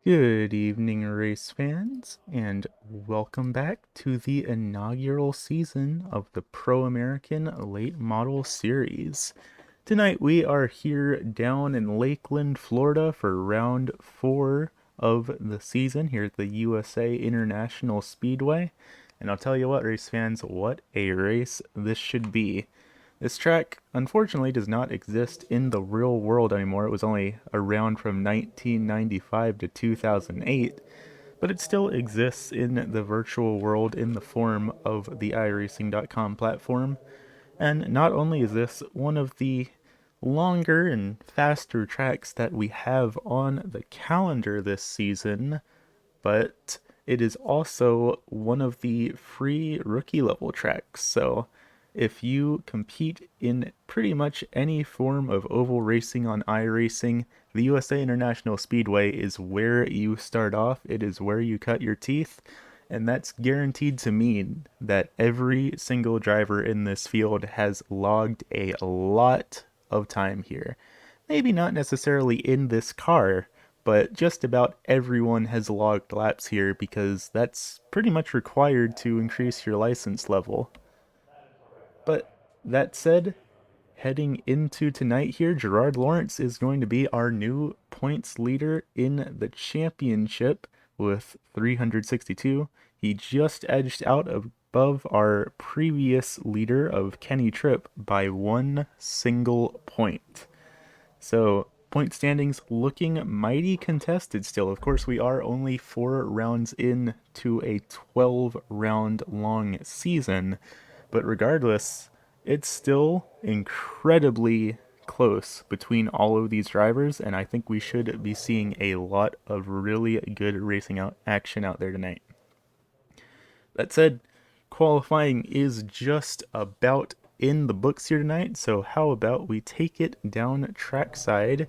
Good evening, race fans, and welcome back to the inaugural season of the Pro American Late Model Series. Tonight we are here down in Lakeland, Florida for round 4 of the season here at the USA International Speedway. And I'll tell you what, race fans, what a race this should be. This track, unfortunately, does not exist in the real world anymore. It was only around from 1995 to 2008, but it still exists in the virtual world in the form of the iRacing.com platform. And not only is this one of the longer and faster tracks that we have on the calendar this season, but it is also one of the free rookie level tracks. So if you compete in pretty much any form of oval racing on iRacing, the USA International Speedway is where you start off. It is where you cut your teeth. And that's guaranteed to mean that every single driver in this field has logged a lot of time here. Maybe not necessarily in this car, but just about everyone has logged laps here because that's pretty much required to increase your license level. But that said, heading into tonight here, Gerard Lawrence is going to be our new points leader in the championship with 362. He just edged out above our previous leader of Kenny Tripp by one single point. So, point standings looking mighty contested still. Of course, we are only 4 rounds in to a 12 round long season, but regardless, it's still incredibly close between all of these drivers, and I think we should be seeing a lot of really good racing out action out there tonight. That said, qualifying is just about in the books here tonight, so how about we take it down trackside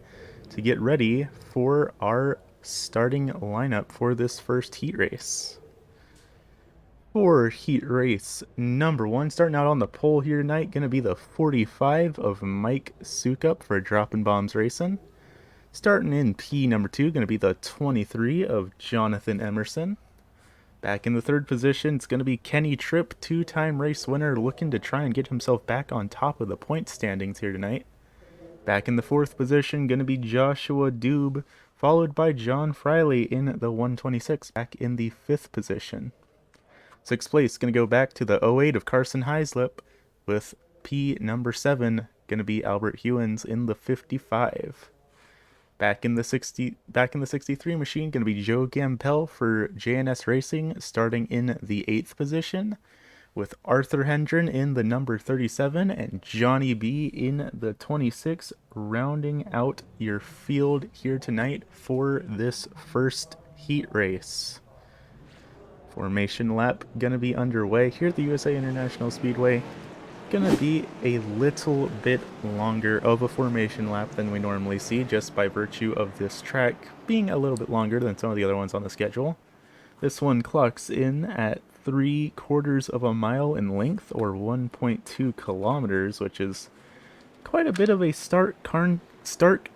to get ready for our starting lineup for this first heat race. For heat race number 1, starting out on the pole here tonight, going to be the 45 of Mike Sukup for Droppin' Bombs Racing. Starting in P number 2, going to be the 23 of Jonathan Emerson. Back in the 3rd position, it's going to be Kenny Tripp, 2-time race winner, looking to try and get himself back on top of the point standings here tonight. Back in the 4th position, going to be Joshua Dube, followed by John Friley in the 126, back in the 5th position. 6th place, going to go back to the 08 of Carson Heislip, with P number 7, going to be Albert Hewins in the 55. Back in the 63 machine, going to be Joe Gampel for JNS Racing, starting in the 8th position, with Arthur Hendren in the number 37 and Johnny B in the 26, rounding out your field here tonight for this first heat race. Formation lap going to be underway here at the USA International Speedway. Going to be a little bit longer of a formation lap than we normally see, just by virtue of this track being a little bit longer than some of the other ones on the schedule. This one clocks in at 3/4 of a mile in length, or 1.2 kilometers, which is quite a bit of a stark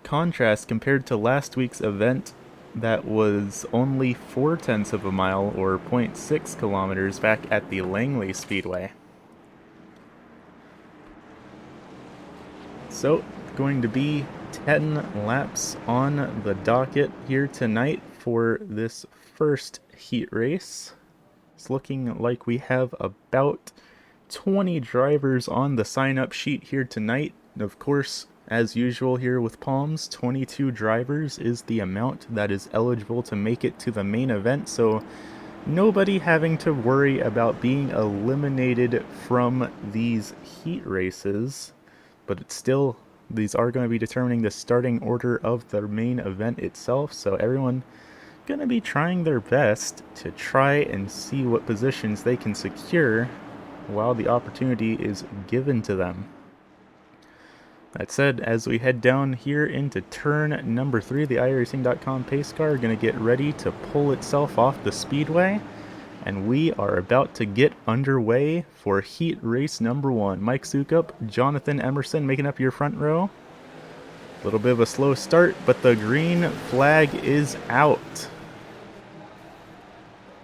contrast compared to last week's event that was only 4/10 of a mile, or 0.6 kilometers, back at the Langley Speedway. So, going to be 10 laps on the docket here tonight for this first heat race. It's looking like we have about 20 drivers on the sign-up sheet here tonight. Of course, as usual here with Palms, 22 drivers is the amount that is eligible to make it to the main event, so nobody having to worry about being eliminated from these heat races. But it's still, these are going to be determining the starting order of the main event itself, so everyone going to be trying their best to try and see what positions they can secure while the opportunity is given to them. That said, as we head down here into turn number 3, the iRacing.com pace car are going to get ready to pull itself off the speedway, and we are about to get underway for heat race number 1. Mike Sukup, Jonathan Emerson making up your front row. A little bit of a slow start, but the green flag is out.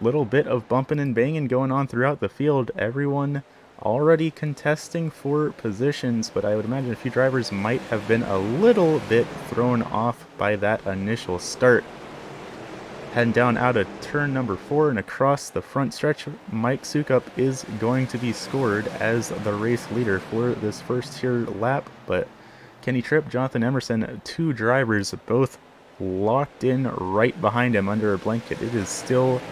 little bit of bumping and banging going on throughout the field. Everyone already contesting for positions, but I would imagine a few drivers might have been a little bit thrown off by that initial start. Heading down out of turn number 4 and across the front stretch, Mike Sukup is going to be scored as the race leader for this first here lap, but Kenny Tripp, Jonathan Emerson, 2 drivers, both locked in right behind him under a blanket. It is still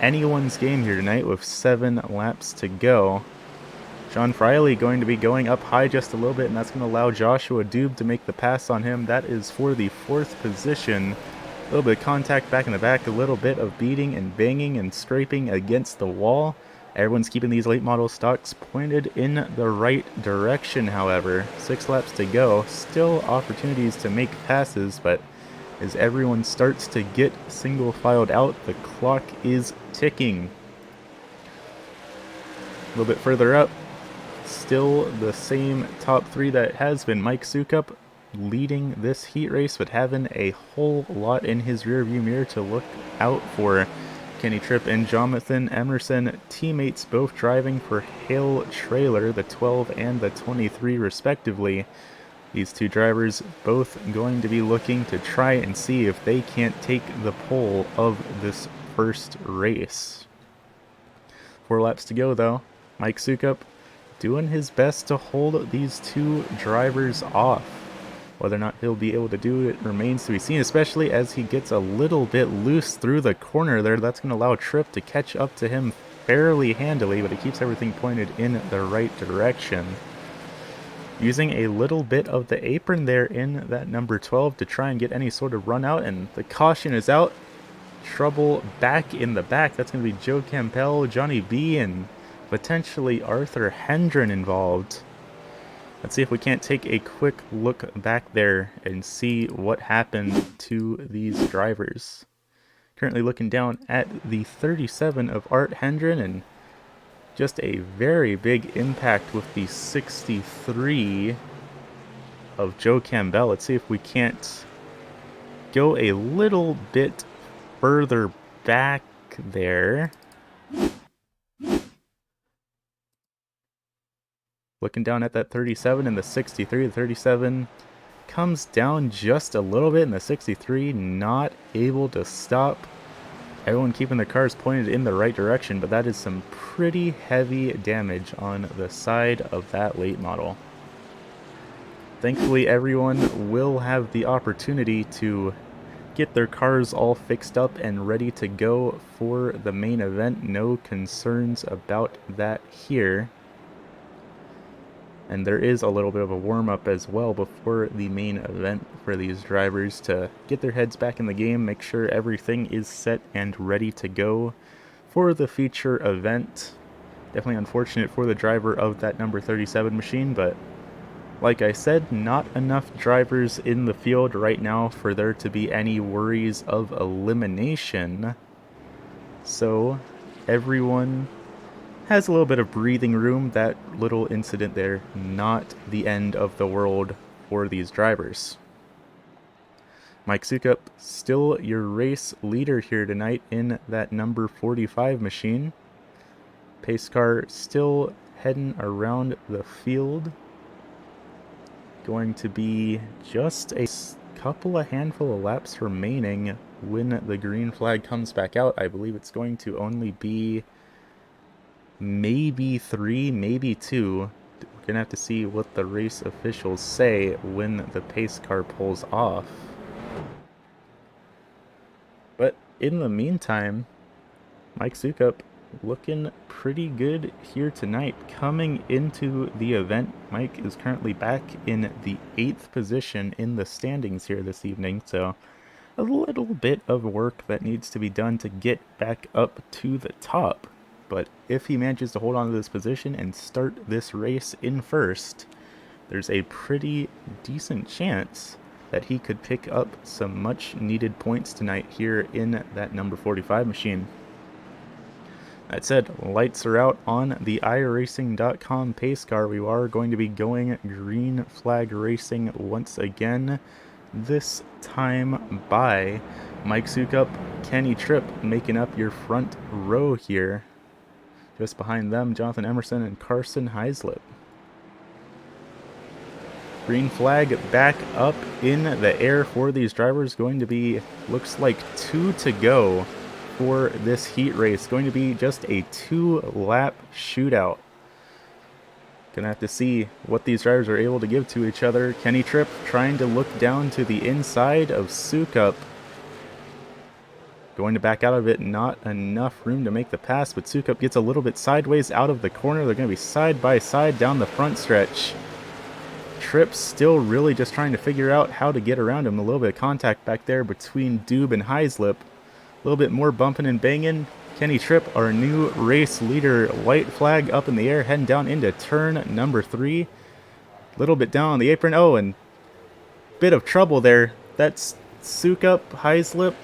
anyone's game here tonight with 7 laps to go. John Friley going to be going up high just a little bit, and that's going to allow Joshua Dube to make the pass on him. That is for the 4th position. A little bit of contact back in the back, a little bit of beating and banging and scraping against the wall. Everyone's keeping these late model stocks pointed in the right direction, however. 6 laps to go, still opportunities to make passes, but as everyone starts to get single filed out, the clock is ticking. A little bit further up, still the same top 3 that has been. Mike Sukup leading this heat race, but having a whole lot in his rearview mirror to look out for. Kenny Tripp and Jonathan Emerson, teammates, both driving for Hale Trailer, the 12 and the 23 respectively. These 2 drivers both going to be looking to try and see if they can't take the pole of this first race. 4 laps to go though. Mike Sukup doing his best to hold these 2 drivers off. Whether or not he'll be able to do it remains to be seen, especially as he gets a little bit loose through the corner there. That's going to allow Tripp to catch up to him fairly handily, but it keeps everything pointed in the right direction. Using a little bit of the apron there in that number 12 to try and get any sort of run out, and the caution is out. Trouble back in the back. That's going to be Joe Campbell, Johnny B, and potentially Arthur Hendren involved. Let's see if we can't take a quick look back there and see what happened to these drivers. Currently looking down at the 37 of Art Hendren, and just a very big impact with the 63 of Joe Campbell. Let's see if we can't go a little bit further back there. Looking down at that 37 and the 63, the 37 comes down just a little bit, and the 63 not able to stop. Everyone keeping their cars pointed in the right direction, but that is some pretty heavy damage on the side of that late model. Thankfully, everyone will have the opportunity to get their cars all fixed up and ready to go for the main event. No concerns about that here. And there is a little bit of a warm-up as well before the main event for these drivers to get their heads back in the game, make sure everything is set and ready to go for the feature event. Definitely unfortunate for the driver of that number 37 machine, but like I said, not enough drivers in the field right now for there to be any worries of elimination. So everyone has a little bit of breathing room. That little incident there, not the end of the world for these drivers. Mike Sukup, still your race leader here tonight in that number 45 machine. Pace car still heading around the field. Going to be just a couple of handful of laps remaining when the green flag comes back out. I believe it's going to only be maybe 3, maybe 2. We're gonna have to see what the race officials say when the pace car pulls off. But in the meantime, Mike Sukup looking pretty good here tonight. Coming into the event, Mike is currently back in the 8th position in the standings here this evening, so a little bit of work that needs to be done to get back up to the top. But if he manages to hold on to this position and start this race in first, there's a pretty decent chance that he could pick up some much needed points tonight here in that number 45 machine. That said, lights are out on the iRacing.com pace car. We are going to be going green flag racing once again, this time by Mike Sukup, Kenny Tripp making up your front row here. Just behind them, Jonathan Emerson and Carson Heislip. Green flag back up in the air for these drivers. Going to be, looks like 2 to go for this heat race. Going to be just a 2-lap shootout. Gonna have to see what these drivers are able to give to each other. Kenny Tripp trying to look down to the inside of Sukup. Going to back out of it, not enough room to make the pass, but Sukup gets a little bit sideways out of the corner. They're going to be side by side down the front stretch. Tripp still really just trying to figure out how to get around him. A little bit of contact back there between Doob and Heislip. A little bit more bumping and banging. Kenny Tripp, our new race leader, white flag up in the air, heading down into turn number 3. A little bit down on the apron. Oh, and bit of trouble there. That's Sukup, Heislip,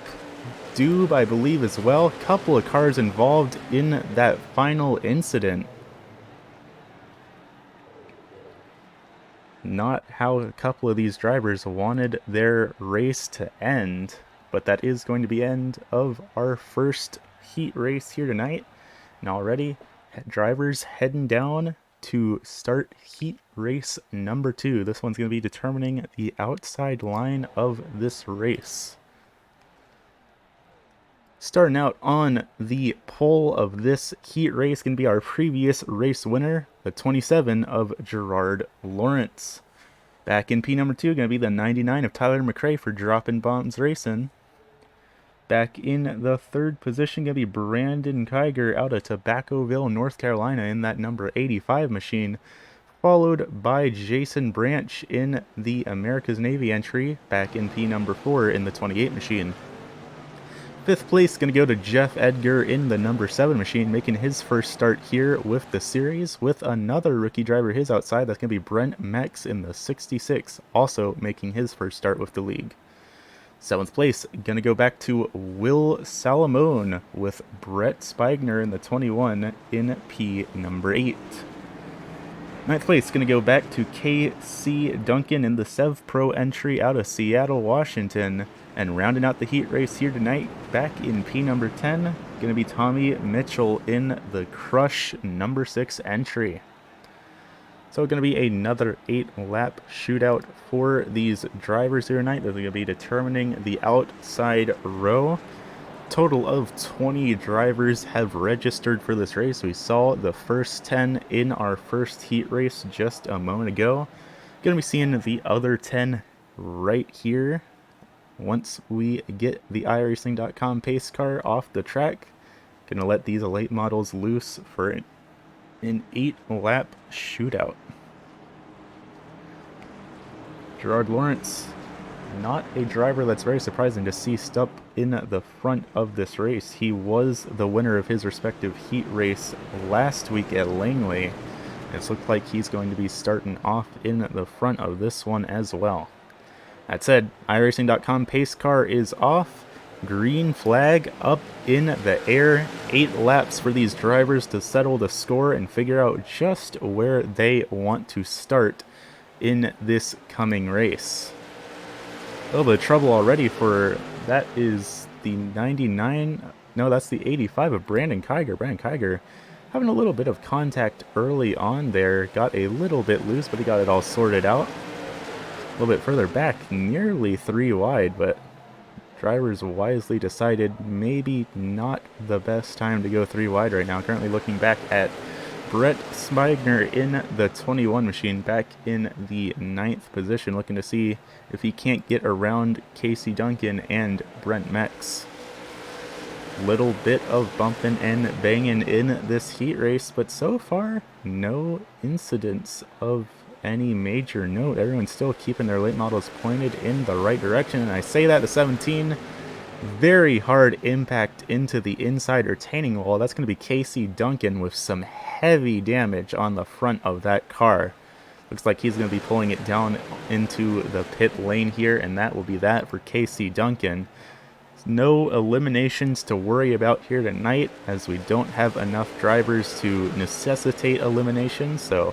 Doob, I believe, as well. Couple of cars involved in that final incident. Not how a couple of these drivers wanted their race to end, but that is going to be end of our first heat race here tonight. And already drivers heading down to start heat race number 2. This one's going to be determining the outside line of this race. Starting out on the pole of this heat race going to be our previous race winner, the 27 of Gerard Lawrence. Back in P number 2 going to be the 99 of Tyler McRae for Droppin' Bombs Racing. Back in the 3rd position going to be Brandon Kiger out of Tobaccoville, North Carolina in that number 85 machine. Followed by Jason Branch in the America's Navy entry, back in P number 4 in the 28 machine. 5th place going to go to Jeff Edgar in the number 7 machine, making his first start here with the series, with another rookie driver his outside. That's going to be Brent Mex in the 66, also making his first start with the league. 7th place going to go back to Will Salamone with Brett Spigner in the 21 in P number 8. 9th place going to go back to KC Duncan in the Sev Pro entry out of Seattle, Washington. And rounding out the heat race here tonight, back in P number 10, going to be Tommy Mitchell in the Crush number 6 entry. So it's going to be another 8-lap shootout for these drivers here tonight. They're going to be determining the outside row. Total of 20 drivers have registered for this race. We saw the first 10 in our first heat race just a moment ago. Going to be seeing the other 10 right here once we get the iRacing.com pace car off the track. Gonna let these late models loose for an 8-lap shootout. Gerard Lawrence, not a driver that's very surprising to see up in the front of this race. He was the winner of his respective heat race last week at Langley. It looks like he's going to be starting off in the front of this one as well. That said, iRacing.com pace car is off. Green flag up in the air. 8 laps for these drivers to settle the score and figure out just where they want to start in this coming race. A little bit of trouble already for, that is the 99, no, that's the 85 of Brandon Kiger. Brandon Kiger having a little bit of contact early on there. Got a little bit loose, but he got it all sorted out. A little bit further back, nearly 3 wide, but drivers wisely decided maybe not the best time to go 3 wide right now. Currently looking back at Brett Spigner in the 21 machine, back in the 9th position, looking to see if he can't get around Casey Duncan and Brent Mex. Little bit of bumping and banging in this heat race, but so far no incidents of any major note. Everyone's still keeping their late models pointed in the right direction, and I say that the 17, very hard impact into the inside retaining wall. That's going to be Casey Duncan with some heavy damage on the front of that car. Looks like he's going to be pulling it down into the pit lane here, and that will be that for Casey Duncan. No eliminations to worry about here tonight, as we don't have enough drivers to necessitate elimination, so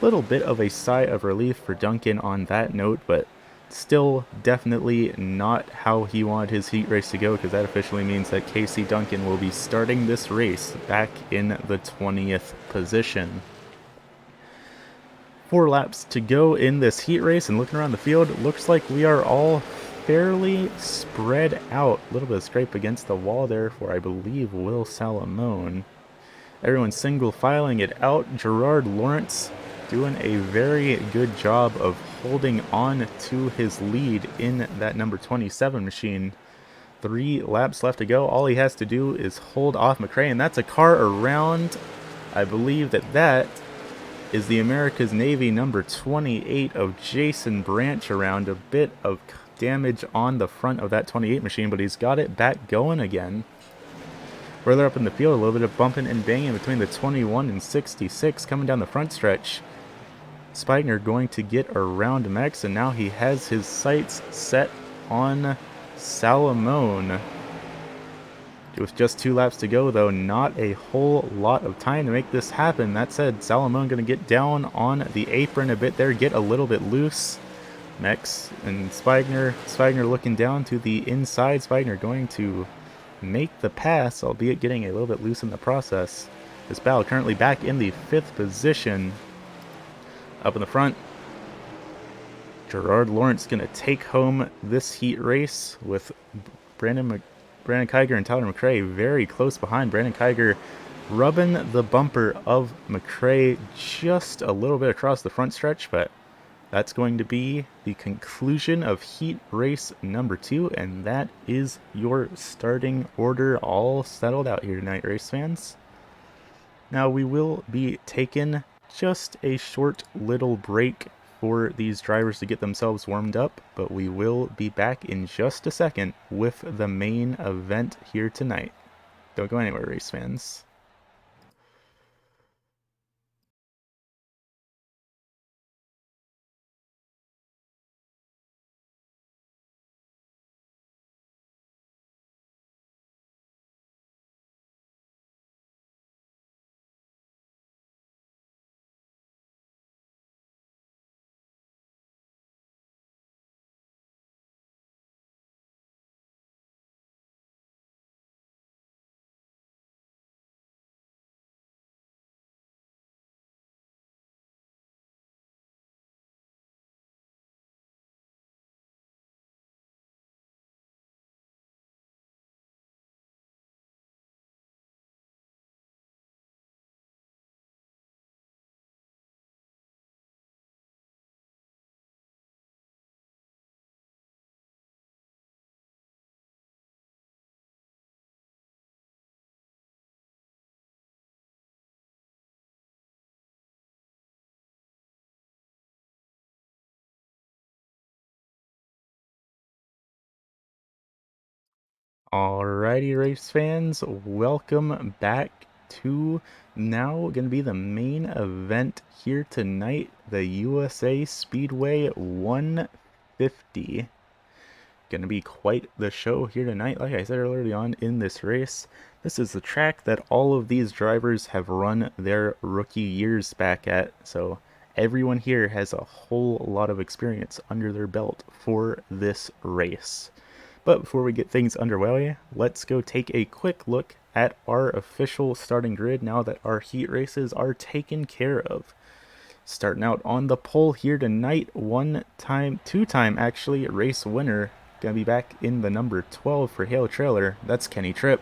little bit of a sigh of relief for Duncan on that note, but Still definitely not how he wanted his heat race to go, because that officially means that Casey Duncan will be starting this race back in the 20th position. 4 laps to go in this heat race, and looking around the field, it looks like we are all fairly spread out. A little bit of scrape against the wall there for, I believe, Will Salamone. Everyone's single filing it out. Gerard Lawrence doing a very good job of holding on to his lead in that number 27 machine. 3 laps left to go. All he has to do is hold off McRae, and that's a car around. I believe that is the America's Navy number 28 of Jason Branch around. A bit of damage on the front of that 28 machine, but he's got it back going again. Further up in the field, a little bit of bumping and banging between the 21 and 66 coming down the front stretch. Spigner going to get around Max, and now he has his sights set on Salamone. With just 2 laps to go, though, not a whole lot of time to make this happen. That said, Salamone going to get down on the apron a bit there, get a little bit loose. Mex and Spigner looking down to the inside. Spigner going to make the pass, albeit getting a little bit loose in the process. This battle currently back in the 5th position. Up in the front, Gerard Lawrence going to take home this heat race with Brandon Kiger and Tyler McRae very close behind. Brandon Kiger rubbing the bumper of McRae just a little bit across the front stretch, but that's going to be the conclusion of heat race number 2, and that is your starting order all settled out here tonight, race fans. Now we will be taking just a short little break for these drivers to get themselves warmed up, but we will be back in just a second with the main event here tonight. Don't go anywhere, race fans. Alrighty, race fans, welcome back to now going to be the main event here tonight, the USA Speedway 150. Going to be quite the show here tonight. Like I said earlier on in this race, this is the track that all of these drivers have run their rookie years back at, so everyone here has a whole lot of experience under their belt for this race. But before we get things underway, let's go take a quick look at our official starting grid now that our heat races are taken care of. Starting out on the pole here tonight, two-time actually, race winner. Gonna be back in the number 12 for Hale Trailer. That's Kenny Tripp.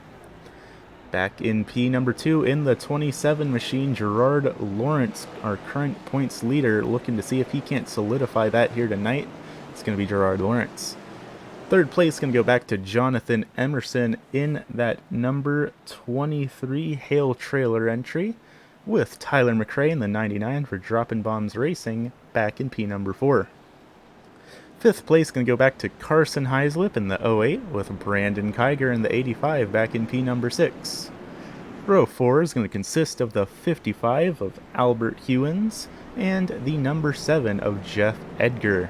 Back in P number 2 in the 27 machine, Gerard Lawrence, our current points leader, looking to see if he can't solidify that here tonight. It's gonna be Gerard Lawrence. 3rd place going to go back to Jonathan Emerson in that number 23 Hale Trailer entry, with Tyler McRae in the 99 for Droppin' Bombs Racing back in P number 4. 5th place going to go back to Carson Heislip in the 08, with Brandon Kiger in the 85 back in P number 6. Row 4 is going to consist of the 55 of Albert Hewins and the number 7 of Jeff Edgar.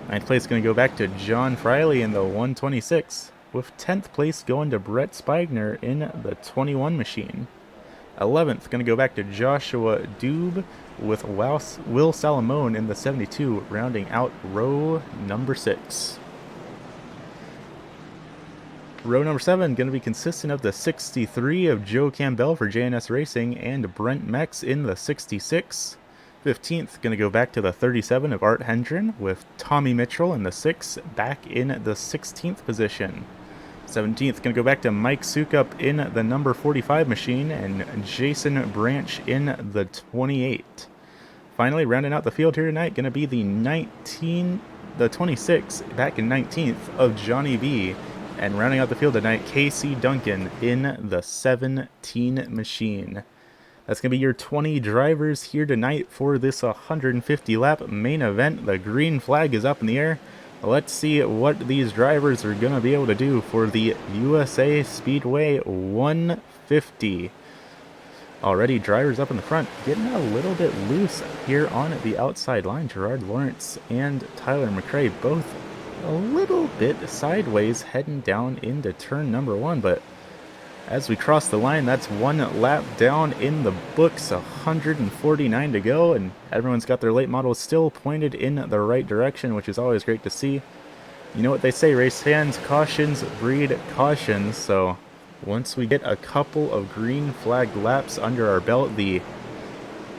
9th place going to go back to John Friley in the 126, with 10th place going to Brett Spigner in the 21 machine. 11th, going to go back to Joshua Dube with Will Salamone in the 72, rounding out row number 6. Row number 7 going to be consistent of the 63 of Joe Campbell for JNS Racing and Brent Mex in the 66. 15th going to go back to the 37 of Art Hendren with Tommy Mitchell in the 6, back in the 16th position. 17th going to go back to Mike Sukup in the number 45 machine and Jason Branch in the 28. Finally, rounding out the field here tonight, going to be the 26, back in 19th of Johnny B. And rounding out the field tonight, Casey Duncan in the 17 machine. That's going to be your 20 drivers here tonight for this 150 lap main event. The green flag is up in the air. Let's see what these drivers are going to be able to do for the USA Speedway 150. Already drivers up in the front, getting a little bit loose here on the outside line. Gerard Lawrence and Tyler McRae both a little bit sideways heading down into turn number 1, but as we cross the line, that's 1 lap down in the books, 149 to go, and everyone's got their late models still pointed in the right direction, which is always great to see. You know what they say, race fans, cautions breed cautions, so once we get a couple of green flag laps under our belt, the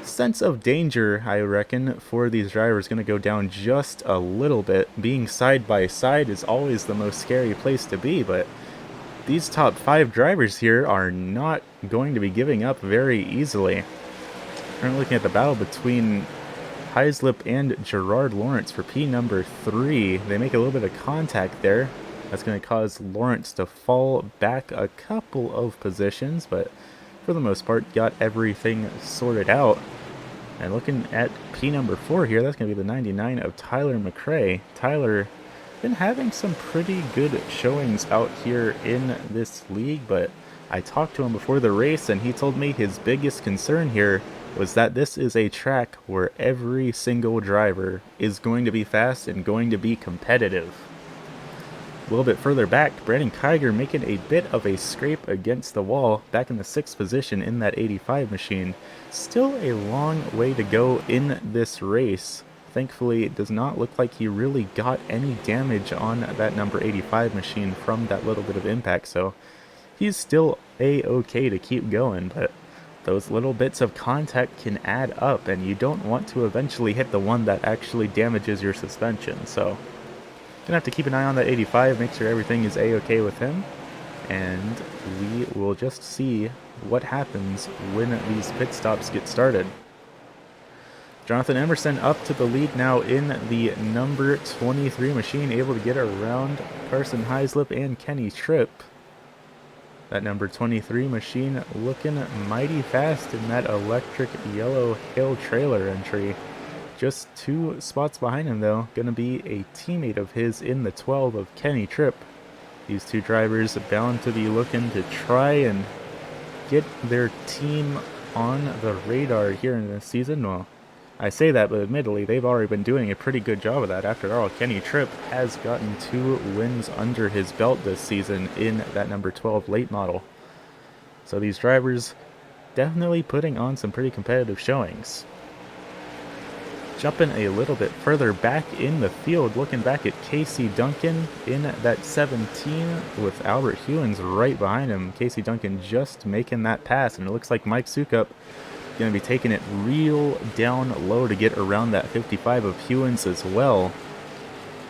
sense of danger, I reckon, for these drivers is going to go down just a little bit. Being side by side is always the most scary place to be, but these top 5 drivers here are not going to be giving up very easily. Currently looking at the battle between Heislip and Gerard Lawrence for P number 3. They make a little bit of contact there. That's going to cause Lawrence to fall back a couple of positions, but for the most part, got everything sorted out. And looking at P number 4 here, that's going to be the 99 of Tyler McRae. Tyler been having some pretty good showings out here in this league, but I talked to him before the race and he told me his biggest concern here was that this is a track where every single driver is going to be fast and going to be competitive. A little bit further back, Brandon Kiger making a bit of a scrape against the wall, back in the 6th position in that 85 machine. Still a long way to go in this race. Thankfully, it does not look like he really got any damage on that number 85 machine from that little bit of impact, so he's still a-okay to keep going, but those little bits of contact can add up, and you don't want to eventually hit the one that actually damages your suspension, so gonna have to keep an eye on that 85, make sure everything is a-okay with him, and we will just see what happens when these pit stops get started. Jonathan Emerson up to the lead now in the number 23 machine, able to get around Carson Heislip and Kenny Tripp. That number 23 machine looking mighty fast in that electric yellow hail trailer entry. Just 2 spots behind him, though, going to be a teammate of his in the 12 of Kenny Tripp. These 2 drivers bound to be looking to try and get their team on the radar here in this season. Well, I say that, but admittedly, they've already been doing a pretty good job of that. After all, Kenny Tripp has gotten 2 wins under his belt this season in that number 12 late model. So these drivers definitely putting on some pretty competitive showings. Jumping a little bit further back in the field, looking back at Casey Duncan in that 17 with Albert Hewins right behind him. Casey Duncan just making that pass, and it looks like Mike Sukup going to be taking it real down low to get around that 55 of Hewins as well.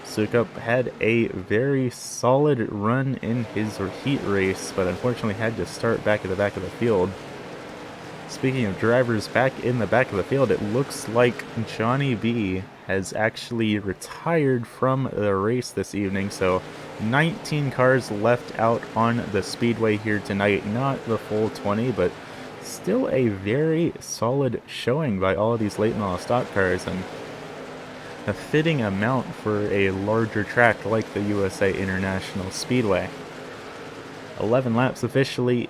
Sukup had a very solid run in his heat race, but unfortunately had to start back at the back of the field. Speaking of drivers back in the back of the field, it looks like Johnny B has actually retired from the race this evening, so 19 cars left out on the speedway here tonight. Not the full 20, but still a very solid showing by all of these late model stock cars, and a fitting amount for a larger track like the USA International Speedway. 11 laps officially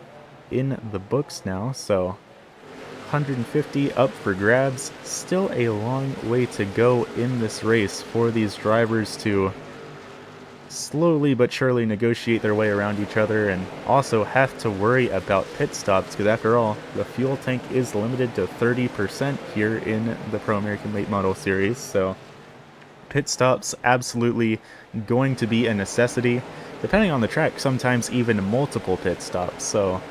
in the books now, so 150 up for grabs. Still a long way to go in this race for these drivers to slowly but surely negotiate their way around each other and also have to worry about pit stops because after all, the fuel tank is limited to 30% here in the Pro American Late Model Series, so pit stops absolutely going to be a necessity. Depending on the track, sometimes even multiple pit stops, so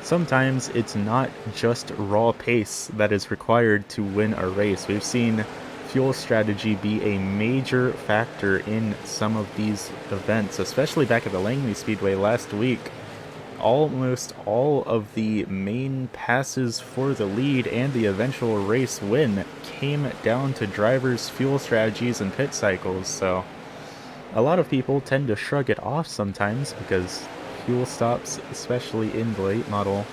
sometimes it's not just raw pace that is required to win a race. We've seen fuel strategy be a major factor in some of these events, especially back at the Langley Speedway last week. Almost all of the main passes for the lead and the eventual race win came down to drivers' fuel strategies and pit cycles, so a lot of people tend to shrug it off sometimes because fuel stops, especially in the late model,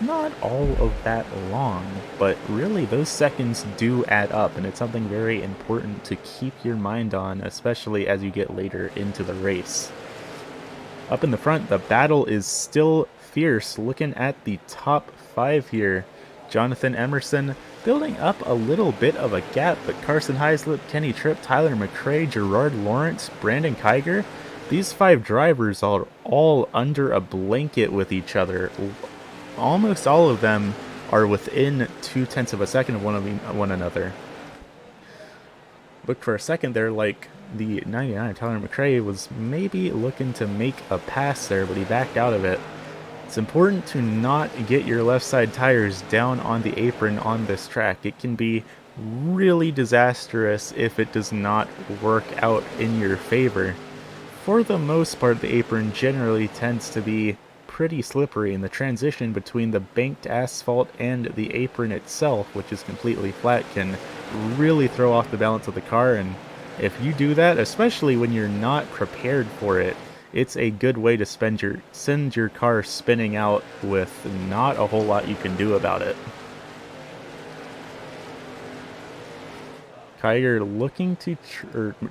not all of that long, but really those seconds do add up, and it's something very important to keep your mind on, especially as you get later into the race. Up in the front, the battle is still fierce. Looking at the top 5 here, Jonathan Emerson building up a little bit of a gap, but Carson Heislip, Kenny Tripp, Tyler McRae, Gerard Lawrence, Brandon Kiger, these 5 drivers are all under a blanket with each other. Almost all of them are within 0.2 of a second of one another. Look, for a second there, like the 99 Tyler McRae was maybe looking to make a pass there, but he backed out of it. It's important to not get your left side tires down on the apron on this track. It can be really disastrous if it does not work out in your favor. For the most part, the apron generally tends to be pretty slippery, and the transition between the banked asphalt and the apron itself, which is completely flat, can really throw off the balance of the car. And if you do that, especially when you're not prepared for it, it's a good way to send your car spinning out with not a whole lot you can do about it. Kiger looking to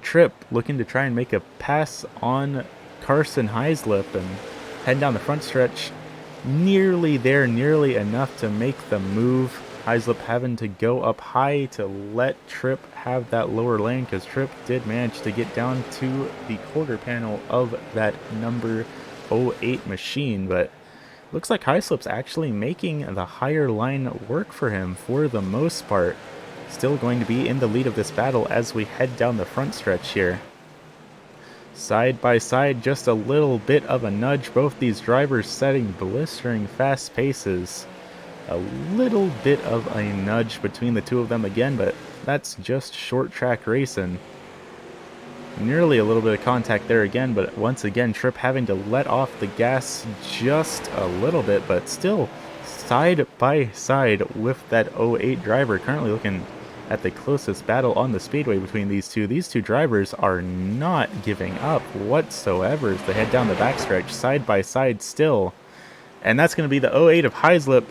Tripp looking to try and make a pass on Carson Heislip and heading down the front stretch. Nearly there, nearly enough to make the move. Heislip having to go up high to let Tripp have that lower lane because Tripp did manage to get down to the quarter panel of that number 08 machine, but looks like Heislip's actually making the higher line work for him for the most part. Still going to be in the lead of this battle as we head down the front stretch here. Side by side, just a little bit of a nudge. Both these drivers setting blistering fast paces. A little bit of a nudge between the two of them again, but that's just short track racing. Nearly a little bit of contact there again, but once again, Tripp having to let off the gas just a little bit, but still side by side with that 08 driver. Currently looking at the closest battle on the speedway between these two. These two drivers are not giving up whatsoever as they head down the backstretch side by side still. And that's going to be the 08 of Heislip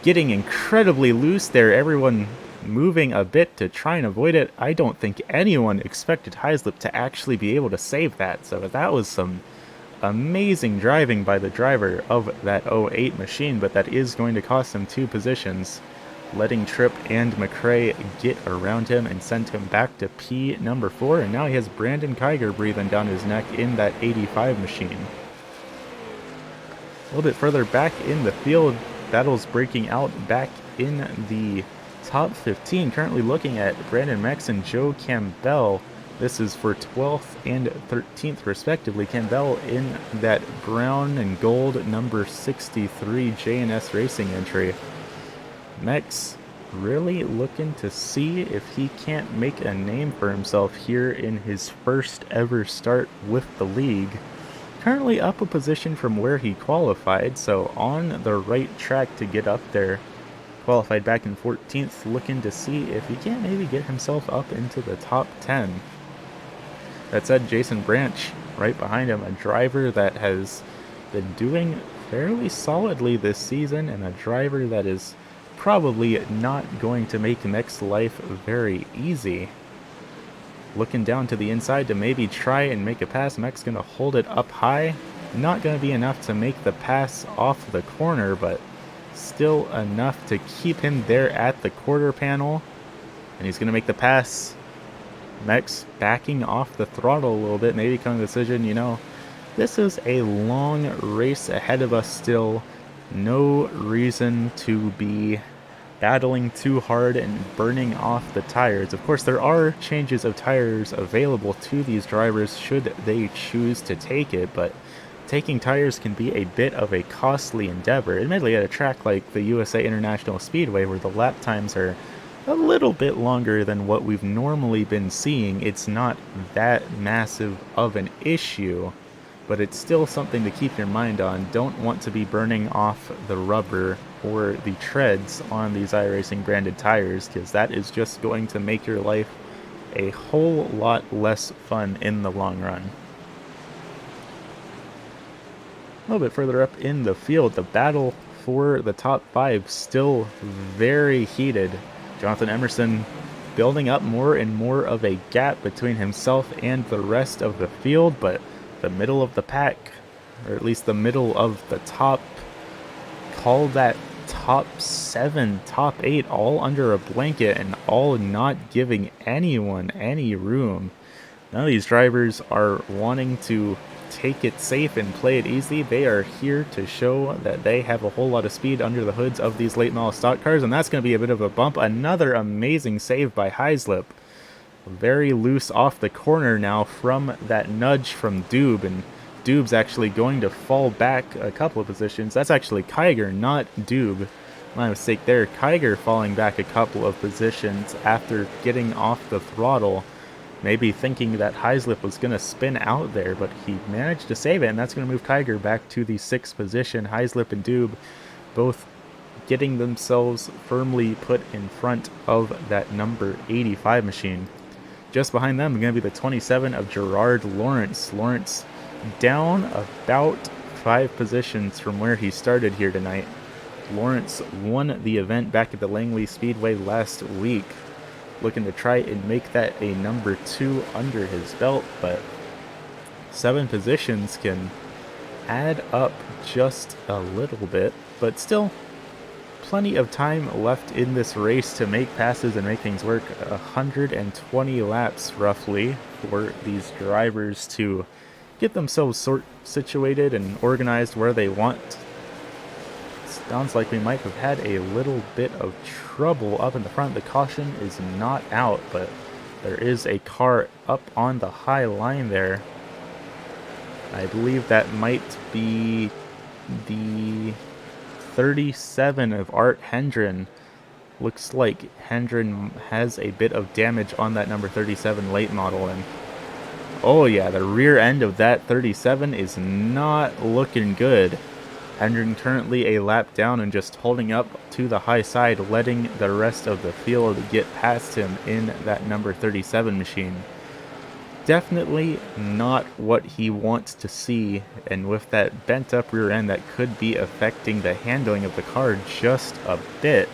getting incredibly loose there. Everyone moving a bit to try and avoid it. I don't think anyone expected Heislip to actually be able to save that. So that was some amazing driving by the driver of that 08 machine, but that is going to cost him 2 positions, letting Tripp and McRae get around him and send him back to P number 4, and now he has Brandon Kiger breathing down his neck in that 85 machine. A little bit further back in the field, battles breaking out back in the top 15, currently looking at Brandon Mex and Joe Campbell. This is for 12th and 13th respectively. Campbell in that brown and gold number 63 J&S Racing entry. Mex really looking to see if he can't make a name for himself here in his first ever start with the league. Currently up a position from where he qualified, so on the right track to get up there. Qualified back in 14th, looking to see if he can't maybe get himself up into the top 10. That said, Jason Branch right behind him, a driver that has been doing fairly solidly this season, and a driver that is probably not going to make Mex's life very easy. Looking down to the inside to maybe try and make a pass. Mex going to hold it up high. Not going to be enough to make the pass off the corner, but still enough to keep him there at the quarter panel. And he's going to make the pass. Max backing off the throttle a little bit, maybe coming to the decision, you know, this is a long race ahead of us still. No reason to be battling too hard and burning off the tires. Of course, there are changes of tires available to these drivers should they choose to take it, but taking tires can be a bit of a costly endeavor. Admittedly, at a track like the USA International Speedway, where the lap times are a little bit longer than what we've normally been seeing, it's not that massive of an issue, but it's still something to keep your mind on. Don't want to be burning off the rubber or the treads on these iRacing branded tires, because that is just going to make your life a whole lot less fun in the long run. A little bit further up in the field, the battle for the top 5 still very heated. Jonathan Emerson building up more and more of a gap between himself and the rest of the field, but the middle of the pack, or at least the middle of the top, call that top 7, top 8, all under a blanket and all not giving anyone any room. None of these drivers are wanting to take it safe and play it easy. They are here to show that they have a whole lot of speed under the hoods of these late model stock cars, and that's going to be a bit of a bump. Another amazing save by Heislip. Very loose off the corner now from that nudge from Doob, and Doob's actually going to fall back a couple of positions. That's actually Kiger, not Doob. My mistake there. Kiger falling back a couple of positions after getting off the throttle. Maybe thinking that Heislip was going to spin out there, but he managed to save it, and that's going to move Kiger back to the 6th position. Heislip and Doob both getting themselves firmly put in front of that number 85 machine. Just behind them going to be the 27 of Gerard Lawrence. Lawrence down about 5 positions from where he started here tonight. Lawrence won the event back at the Langley Speedway last week, looking to try and make that a number 2 under his belt, but 7 positions can add up just a little bit, but still plenty of time left in this race to make passes and make things work. 120 laps roughly for these drivers to get themselves situated and organized where they want. Sounds like we might have had a little bit of trouble up in the front. The caution is not out, but there is a car up on the high line there. I believe that might be the 37 of Art Hendren. Looks like Hendren has a bit of damage on that number 37 late model, and oh yeah, the rear end of that 37 is not looking good. Hendren currently a lap down and just holding up to the high side, letting the rest of the field get past him in that number 37 machine. Definitely not what he wants to see, and with that bent up rear end, that could be affecting the handling of the car just a bit.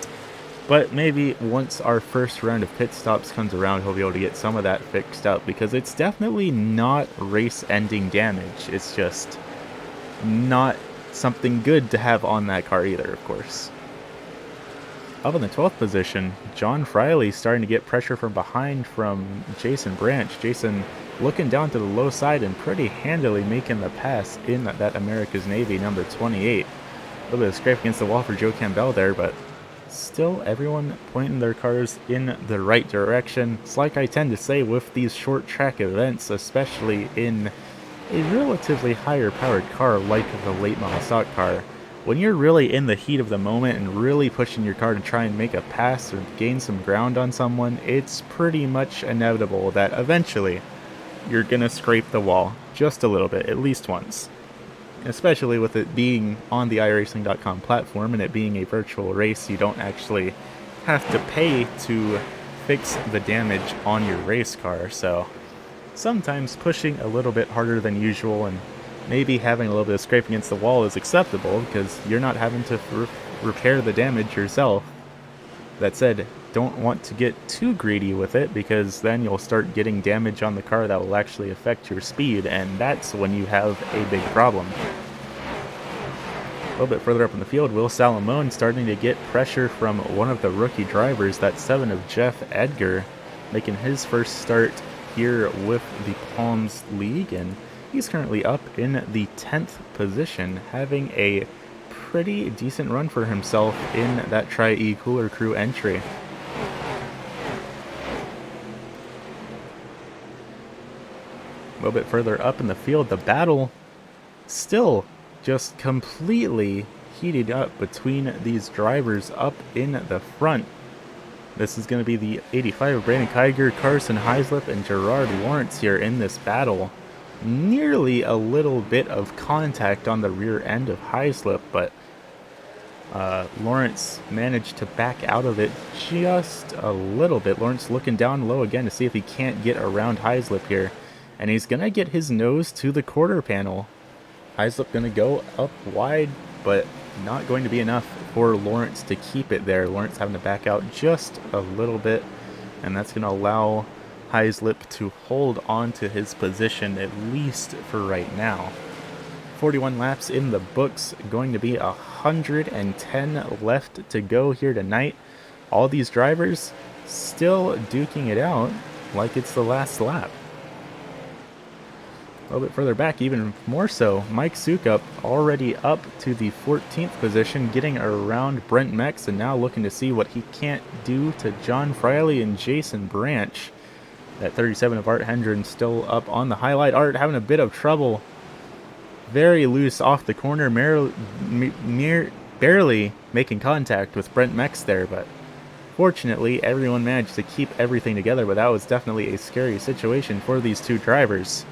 But maybe once our first round of pit stops comes around, he'll be able to get some of that fixed up, because it's definitely not race-ending damage. It's just not something good to have on that car either, of course. Up in the 12th position, John Friley starting to get pressure from behind from Jason Branch. Jason looking down to the low side and pretty handily making the pass in that America's Navy number 28. A little bit of scrape against the wall for Joe Campbell there, but still everyone pointing their cars in the right direction. It's like I tend to say with these short track events, especially in a relatively higher powered car like the late model stock car, when you're really in the heat of the moment and really pushing your car to try and make a pass or gain some ground on someone, it's pretty much inevitable that eventually you're gonna scrape the wall just a little bit, at least once. Especially with it being on the iRacing.com platform and it being a virtual race, you don't actually have to pay to fix the damage on your race car, so sometimes pushing a little bit harder than usual and maybe having a little bit of scrape against the wall is acceptable because you're not having to repair the damage yourself. That said, don't want to get too greedy with it, because then you'll start getting damage on the car that will actually affect your speed, and that's when you have a big problem. A little bit further up in the field, Will Salamone starting to get pressure from one of the rookie drivers, that 7 of Jeff Edgar, making his first start here with the Palms League, and he's currently up in the 10th position, having a pretty decent run for himself in that Tri-E Cooler Crew entry. A little bit further up in the field, the battle still just completely heated up between these drivers up in the front. This is going to be the 85 of Brandon Kiger, Carson Heislip, and Gerard Lawrence here in this battle. Nearly a little bit of contact on the rear end of Heislip, but Lawrence managed to back out of it just a little bit. Lawrence looking down low again to see if he can't get around Heislip here. And he's going to get his nose to the quarter panel. Heislip going to go up wide, but not going to be enough for Lawrence to keep it there. Lawrence having to back out just a little bit, and that's going to allow Heislip to hold on to his position, at least for right now. 41 laps in the books, going to be 110 left to go here tonight. All these drivers still duking it out like it's the last lap. A little bit further back, even more so, Mike Sukup already up to the 14th position, getting around Brent Mex, and now looking to see what he can't do to John Friley and Jason Branch. That 37 of Art Hendren still up on the highlight. Art having a bit of trouble. Very loose off the corner, barely making contact with Brent Mex there, but fortunately everyone managed to keep everything together, but that was definitely a scary situation for these two drivers.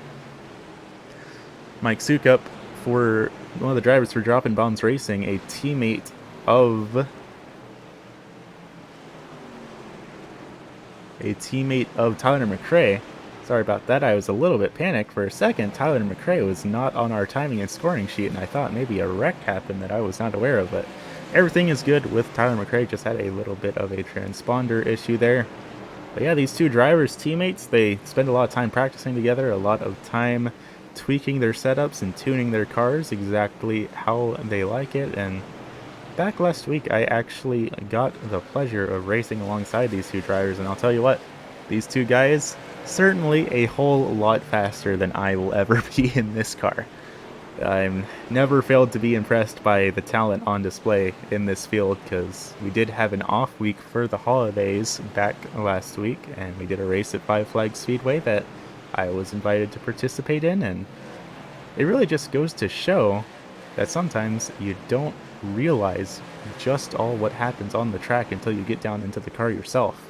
Mike Sukup, for one of the drivers for Drop and Bombs Racing, a teammate of Tyler McRae. Sorry about that, I was a little bit panicked for a second. Tyler McRae was not on our timing and scoring sheet, and I thought maybe a wreck happened that I was not aware of, but everything is good with Tyler McRae. Just had a little bit of a transponder issue there. But yeah, these two drivers, teammates, they spend a lot of time practicing together, a lot of time tweaking their setups and tuning their cars exactly how they like it. And back last week, I actually got the pleasure of racing alongside these two drivers, and I'll tell you what, these two guys, certainly a whole lot faster than I will ever be in this car. I'm never failed to be impressed by the talent on display in this field, because we did have an off week for the holidays back last week, and we did a race at Five Flags Speedway that I was invited to participate in, and it really just goes to show that sometimes you don't realize just all what happens on the track until you get down into the car yourself.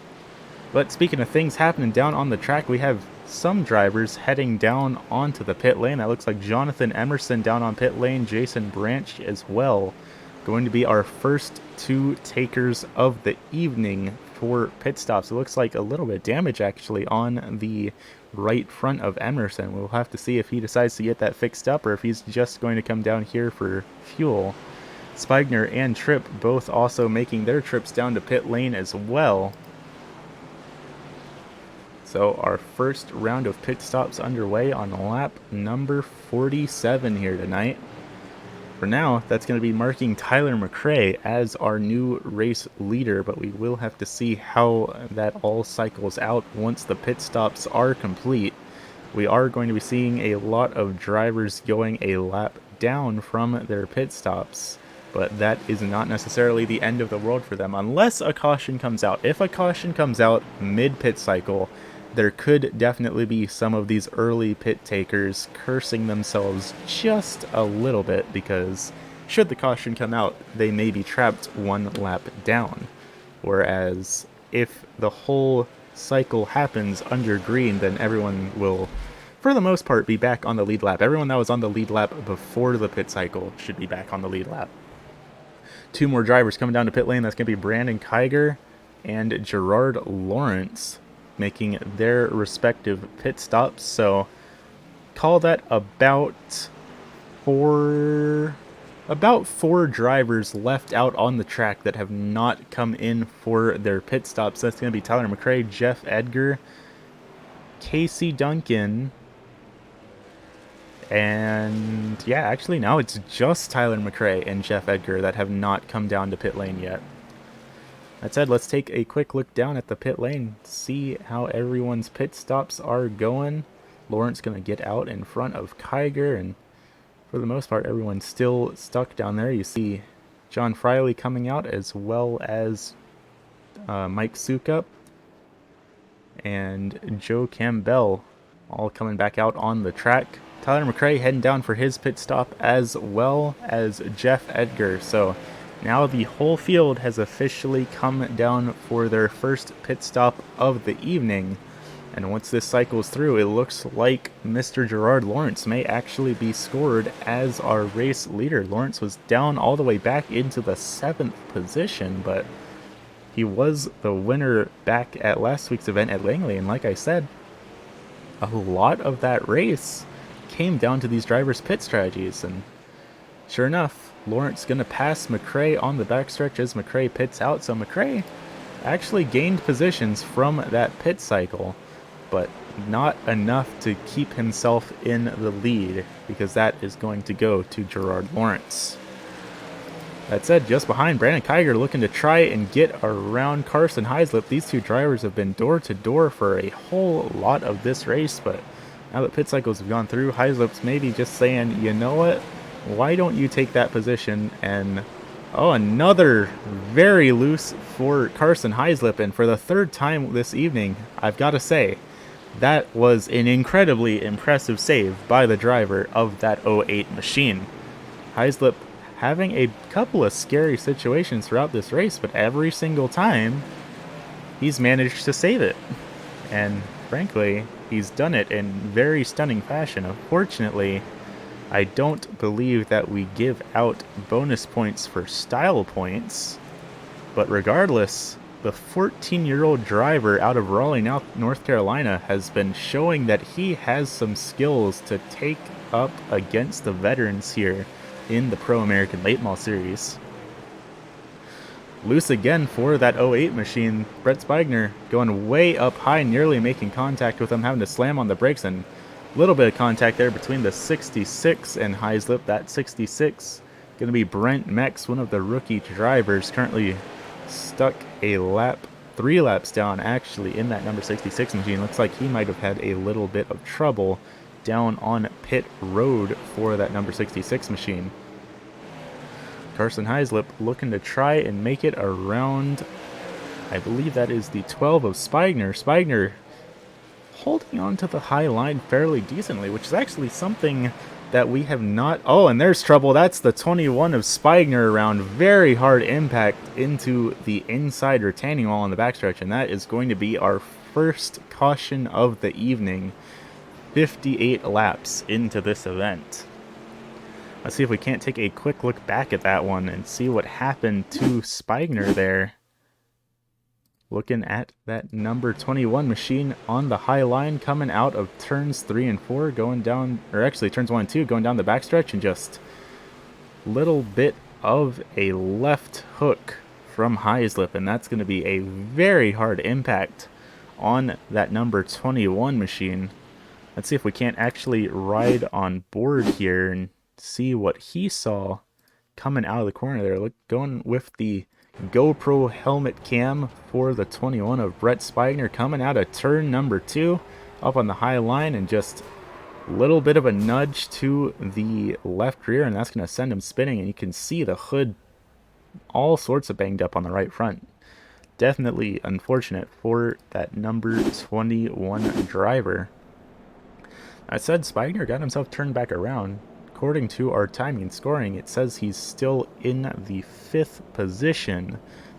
But speaking of things happening down on the track, we have some drivers heading down onto the pit lane. That looks like Jonathan Emerson down on pit lane, Jason Branch as well. Going to be our first two takers of the evening for pit stops. It looks like a little bit of damage actually on the right front of Emerson. We'll have to see if he decides to get that fixed up or if he's just going to come down here for fuel. Spigner and Tripp both also making their trips down to pit lane as well. So our first round of pit stops underway on lap number 47 here tonight. For now, that's going to be marking Tyler McRae as our new race leader, but we will have to see how that all cycles out once the pit stops are complete. We are going to be seeing a lot of drivers going a lap down from their pit stops, but that is not necessarily the end of the world for them unless a caution comes out. If a caution comes out mid-pit cycle, there could definitely be some of these early pit takers cursing themselves just a little bit, because should the caution come out, they may be trapped one lap down. Whereas if the whole cycle happens under green, then everyone will, for the most part, be back on the lead lap. Everyone that was on the lead lap before the pit cycle should be back on the lead lap. Two more drivers coming down to pit lane. That's going to be Brandon Kiger and Gerard Lawrence, making their respective pit stops. So call that about four drivers left out on the track that have not come in for their pit stops. That's going to be Tyler McRae, Jeff Edgar, Casey Duncan, and yeah, actually now it's just Tyler McRae and Jeff Edgar that have not come down to pit lane yet. That said, let's take a quick look down at the pit lane, see how everyone's pit stops are going. Lawrence going to get out in front of Kiger, and for the most part, everyone's still stuck down there. You see John Friley coming out, as well as Mike Sukup and Joe Campbell all coming back out on the track. Tyler McRae heading down for his pit stop, as well as Jeff Edgar. So now the whole field has officially come down for their first pit stop of the evening. And once this cycles through, it looks like Mr. Gerard Lawrence may actually be scored as our race leader. Lawrence was down all the way back into the 7th position, but he was the winner back at last week's event at Langley. And like I said, a lot of that race came down to these drivers' pit strategies. And sure enough, Lawrence going to pass McRae on the backstretch as McRae pits out. So McRae actually gained positions from that pit cycle, but not enough to keep himself in the lead, because that is going to go to Gerard Lawrence. That said, just behind, Brandon Kiger looking to try and get around Carson Heislip. These two drivers have been door to door for a whole lot of this race, but now that pit cycles have gone through, Heislip's maybe just saying, you know what, why don't you take that position? And oh, another very loose for Carson Heislip, and for the 3rd time this evening, I've got to say, that was an incredibly impressive save by the driver of that 08 machine. Heislip having a couple of scary situations throughout this race, but every single time he's managed to save it. And frankly, he's done it in very stunning fashion. Unfortunately, I don't believe that we give out bonus points for style points, but regardless, the 14-year-old driver out of Raleigh, North Carolina, has been showing that he has some skills to take up against the veterans here in the Pro American Late Model Series. Loose again for that 08 machine. Brett Spiegner going way up high, nearly making contact with him, having to slam on the brakes, and a little bit of contact there between the 66 and Heislip. That 66 going to be Brent Mex, one of the rookie drivers, currently stuck a lap, 3 laps down actually, in that number 66 machine. Looks like he might have had a little bit of trouble down on pit road for that number 66 machine. Carson Heislip looking to try and make it around, I believe that is the 12 of Spiegner. Spiegner holding on to the high line fairly decently, which is actually something that we have not... Oh, and there's trouble. That's the 21 of Spiegner around. Very hard impact into the inside retaining wall on the backstretch, and that is going to be our first caution of the evening. 58 laps into this event. Let's see if we can't take a quick look back at that one and see what happened to Spiegner there. Looking at that number 21 machine on the high line, coming out of turns 3 and 4, going down, or actually turns 1 and 2, going down the backstretch, and just little bit of a left hook from Heislip, and that's going to be a very hard impact on that number 21 machine. Let's see if we can't actually ride on board here and see what he saw coming out of the corner there. Look, going with the GoPro helmet cam for the 21 of Brett Spiegner, coming out of turn number 2 up on the high line, and just a little bit of a nudge to the left rear, and that's going to send him spinning. And you can see the hood all sorts of banged up on the right front. Definitely unfortunate for that number 21 driver. I said Spiegner got himself turned back around. According to our timing and scoring, it says he's still in the 5th position.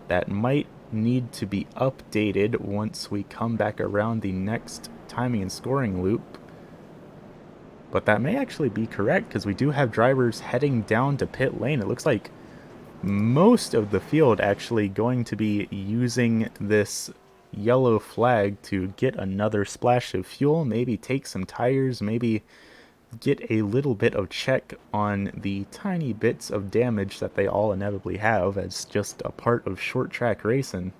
That might need to be updated once we come back around the next timing and scoring loop. But that may actually be correct, because we do have drivers heading down to pit lane. It looks like most of the field actually going to be using this yellow flag to get another splash of fuel, maybe take some tires, maybe get a little bit of check on the tiny bits of damage that they all inevitably have as just a part of short track racing.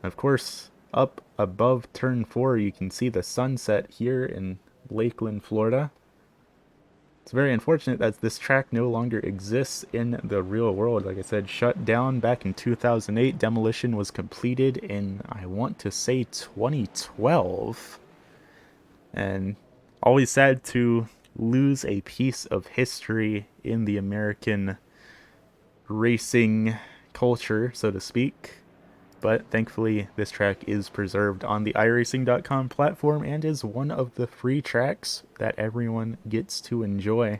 Of course, up above turn 4, you can see the sunset here in Lakeland, Florida. It's very unfortunate that this track no longer exists in the real world. Like I said, shut down back in 2008. Demolition was completed in, I want to say, 2012. And always sad to lose a piece of history in the American racing culture, so to speak. But thankfully, this track is preserved on the iRacing.com platform and is one of the free tracks that everyone gets to enjoy.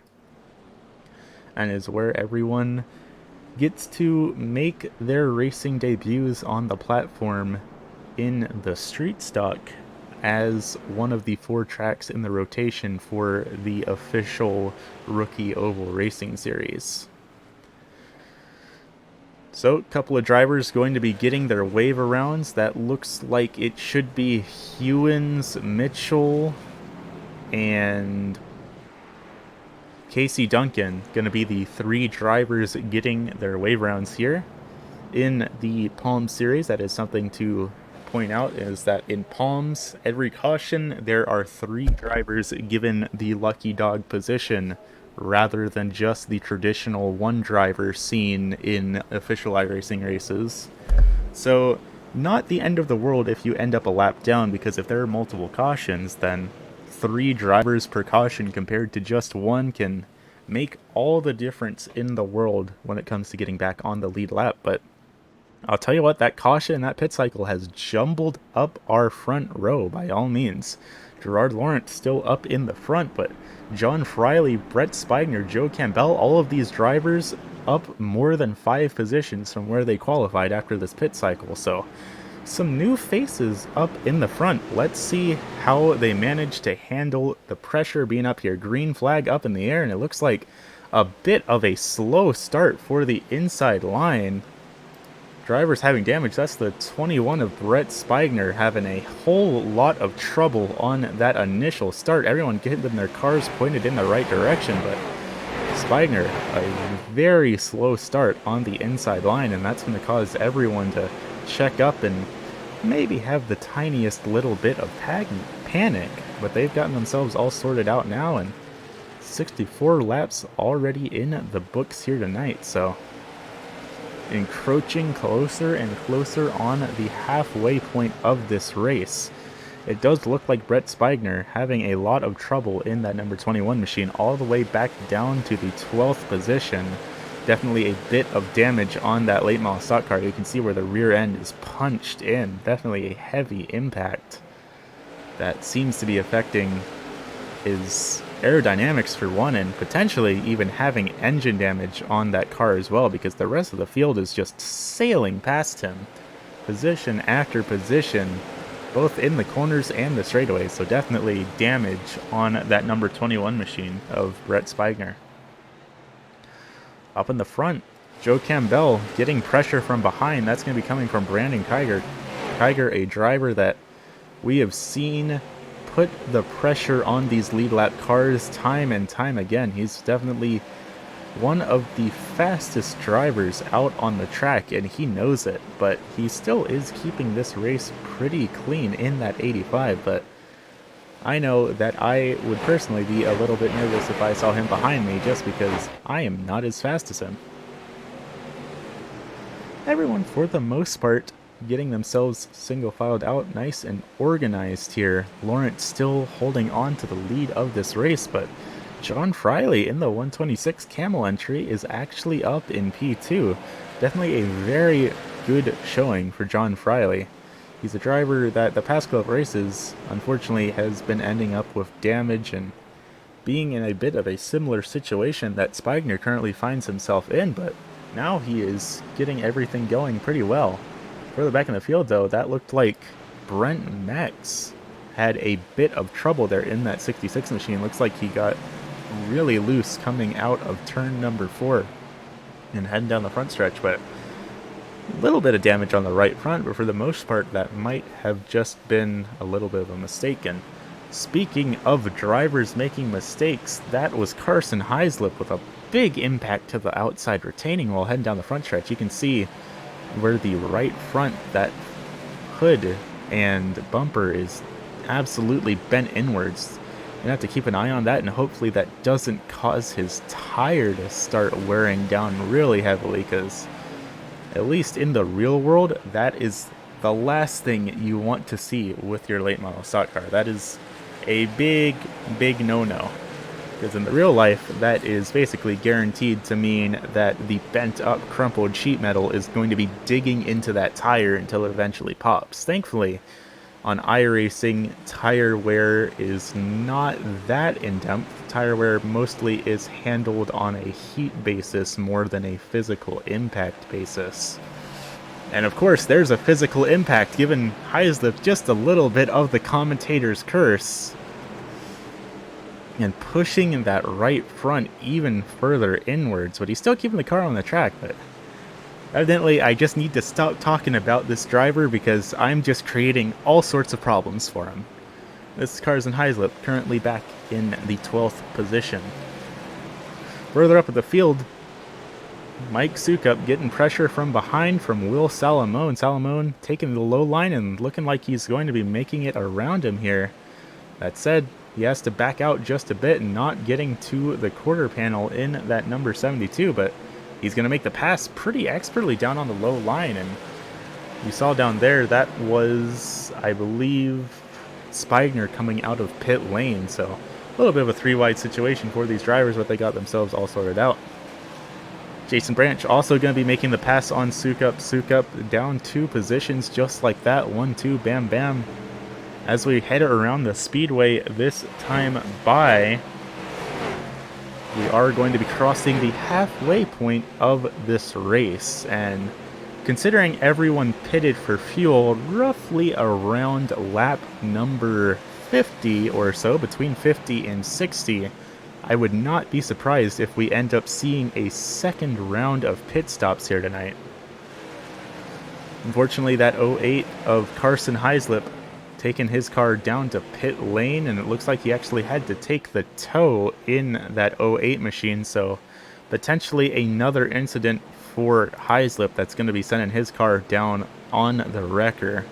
And is where everyone gets to make their racing debuts on the platform in the street stock as one of the 4 tracks in the rotation for the official Rookie Oval Racing Series. So, a couple of drivers going to be getting their wave arounds. That looks like it should be Hewins, Mitchell, and Casey Duncan going to be the 3 drivers getting their wave rounds here. In the Palm Series, that is something to point out, is that in Palms, every caution, there are 3 drivers given the lucky dog position, rather than just the traditional 1 driver seen in official iRacing races. So, not the end of the world if you end up a lap down, because if there are multiple cautions, then 3 drivers per caution compared to just 1 can make all the difference in the world when it comes to getting back on the lead lap. But I'll tell you what, that caution, that pit cycle has jumbled up our front row by all means. Gerard Lawrence still up in the front, but John Friley, Brett Spiegner, Joe Campbell, all of these drivers up more than 5 positions from where they qualified after this pit cycle. So some new faces up in the front. Let's see how they manage to handle the pressure being up here. Green flag up in the air, and it looks like a bit of a slow start for the inside line. Drivers having damage. That's the 21 of Brett Spiegner having a whole lot of trouble on that initial start. Everyone getting their cars pointed in the right direction, but Spiegner, a very slow start on the inside line, and that's going to cause everyone to check up and maybe have the tiniest little bit of panic, but they've gotten themselves all sorted out now, and 64 laps already in the books here tonight. So encroaching closer and closer on the halfway point of this race. It does look like Brett Spiegner having a lot of trouble in that number 21 machine, all the way back down to the 12th position. Definitely a bit of damage on that late model stock car. You can see where the rear end is punched in. Definitely a heavy impact that seems to be affecting his aerodynamics for one, and potentially even having engine damage on that car as well, because the rest of the field is just sailing past him, position after position, both in the corners and the straightaways. So definitely damage on that number 21 machine of Brett Spiegner. Up in the front, Joe Campbell getting pressure from behind. That's going to be coming from Brandon Kiger. Kiger, a driver that we have seen put the pressure on these lead lap cars time and time again. He's definitely one of the fastest drivers out on the track, and he knows it, but he still is keeping this race pretty clean in that 85. But I know that I would personally be a little bit nervous if I saw him behind me, just because I am not as fast as him. Everyone, for the most part, getting themselves single-filed out nice and organized here. Lawrence still holding on to the lead of this race, but John Friley in the 126 camel entry is actually up in P2. Definitely a very good showing for John Friley. He's a driver that the past couple of races, unfortunately, has been ending up with damage and being in a bit of a similar situation that Spiegner currently finds himself in, but now he is getting everything going pretty well. Further back in the field, though, that looked like Brent Max had a bit of trouble there in that 66 machine. Looks like he got really loose coming out of turn number 4 and heading down the front stretch, but a little bit of damage on the right front, but for the most part, that might have just been a little bit of a mistake. And speaking of drivers making mistakes, that was Carson Heislip with a big impact to the outside retaining wall heading down the front stretch. You can see where the right front, that hood and bumper is absolutely bent inwards. Gonna have to keep an eye on that, and hopefully that doesn't cause his tire to start wearing down really heavily, because at least in the real world, that is the last thing you want to see with your late model stock car. That is a big, big no-no. Because in the real life, that is basically guaranteed to mean that the bent up, crumpled sheet metal is going to be digging into that tire until it eventually pops. Thankfully, on iRacing, tire wear is not that in-depth. Tire wear mostly is handled on a heat basis more than a physical impact basis. And of course, there's a physical impact, giving Heislip just a little bit of the commentator's curse, and pushing that right front even further inwards. But he's still keeping the car on the track, but evidently I just need to stop talking about this driver because I'm just creating all sorts of problems for him. This is Carson Heislip, currently back in the 12th position. Further up at the field, Mike Sukup getting pressure from behind from Will Salamone. Salamone taking the low line and looking like he's going to be making it around him here. That said, he has to back out just a bit and not getting to the quarter panel in that number 72, but he's going to make the pass pretty expertly down on the low line. And you saw down there, that was, I believe, Spigner coming out of pit lane. So a little bit of a three-wide situation for these drivers, but they got themselves all sorted out. Jason Branch also going to be making the pass on Sukup. Sukup down 2 positions just like that. 1-2, bam, bam. As we head around the speedway this time by, we are going to be crossing the halfway point of this race. And considering everyone pitted for fuel roughly around lap number 50 or so, between 50 and 60, I would not be surprised if we end up seeing a second round of pit stops here tonight. Unfortunately, that 08 of Carson Heislip taking his car down to pit lane, and it looks like he actually had to take the tow in that 08 machine, so potentially another incident for Heislip that's going to be sending his car down on the wrecker.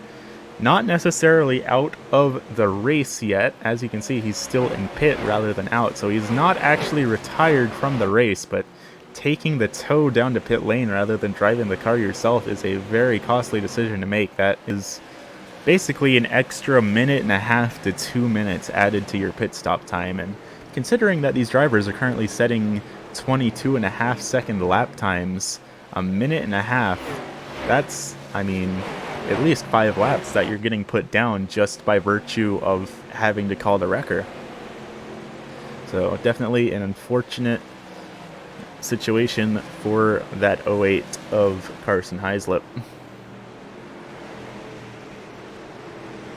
Not necessarily out of the race yet. As you can see, he's still in pit rather than out, so he's not actually retired from the race, but taking the tow down to pit lane rather than driving the car yourself is a very costly decision to make. That is basically an extra minute and a half to 2 minutes added to your pit stop time, and considering that these drivers are currently setting 22.5-second lap times, a minute and a half, that's, I mean, at least 5 laps that you're getting put down just by virtue of having to call the wrecker. So definitely an unfortunate situation for that 08 of Carson Heislip.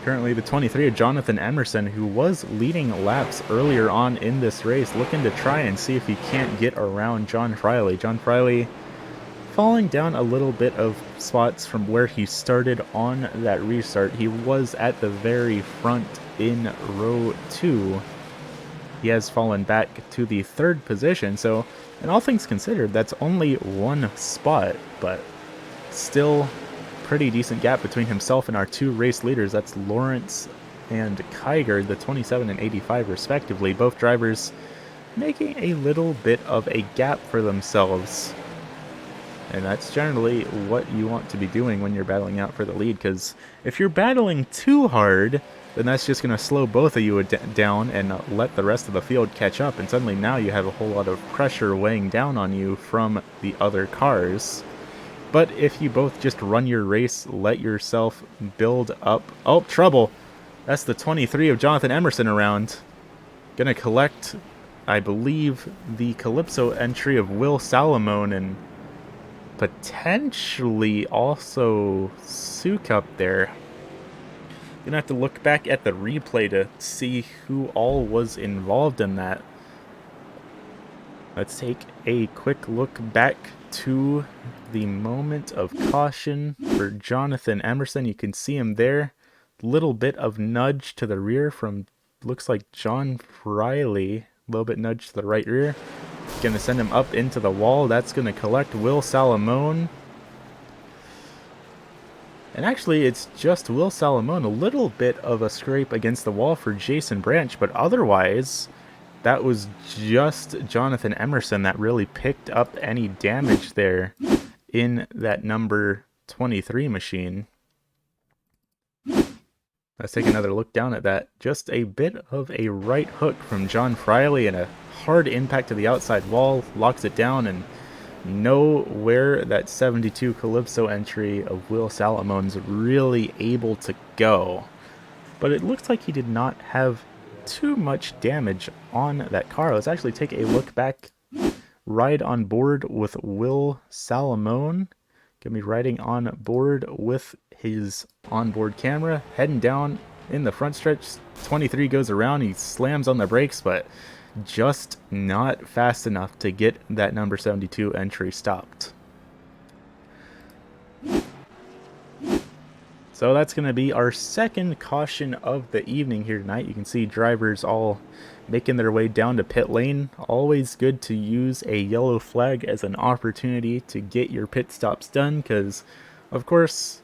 Currently the 23 of Jonathan Emerson, who was leading laps earlier on in this race, looking to try and see if he can't get around John Friley. John Friley falling down a little bit of spots from where he started on that restart. He was at the very front in row 2. He has fallen back to the 3rd position, so in all things considered, that's only 1 spot, but still pretty decent gap between himself and our 2 race leaders. That's Lawrence and Kiger, the 27 and 85 respectively. Both drivers making a little bit of a gap for themselves. And that's generally what you want to be doing when you're battling out for the lead, because if you're battling too hard, then that's just going to slow both of you down and let the rest of the field catch up, and suddenly now you have a whole lot of pressure weighing down on you from the other cars. But if you both just run your race, let yourself build up... Oh, trouble! That's the 23 of Jonathan Emerson around. Gonna collect, I believe, the Calypso entry of Will Salamone, and potentially also Sukup there. Gonna have to look back at the replay to see who all was involved in that. Let's take a quick look back to the moment of caution for Jonathan Emerson. You can see him there. Little bit of nudge to the rear from, looks like John Friley. A little bit nudge to the right rear. Gonna send him up into the wall. That's gonna collect Will Salamone. And actually, it's just Will Salamone, a little bit of a scrape against the wall for Jason Branch, but otherwise, that was just Jonathan Emerson that really picked up any damage there in that number 23 machine. Let's take another look down at that. Just a bit of a right hook from John Friley and a hard impact to the outside wall, locks it down, and know where that 72 Calypso entry of Will Salamone's really able to go. But it looks like he did not have too much damage on that car. Let's actually take a look back, ride on board with Will Salamone. Gonna be riding on board with his onboard camera, heading down in the front stretch. 23 goes around, he slams on the brakes, but just not fast enough to get that number 72 entry stopped. So that's going to be our second caution of the evening here tonight. You can see drivers all making their way down to pit lane. Always good to use a yellow flag as an opportunity to get your pit stops done because, of course,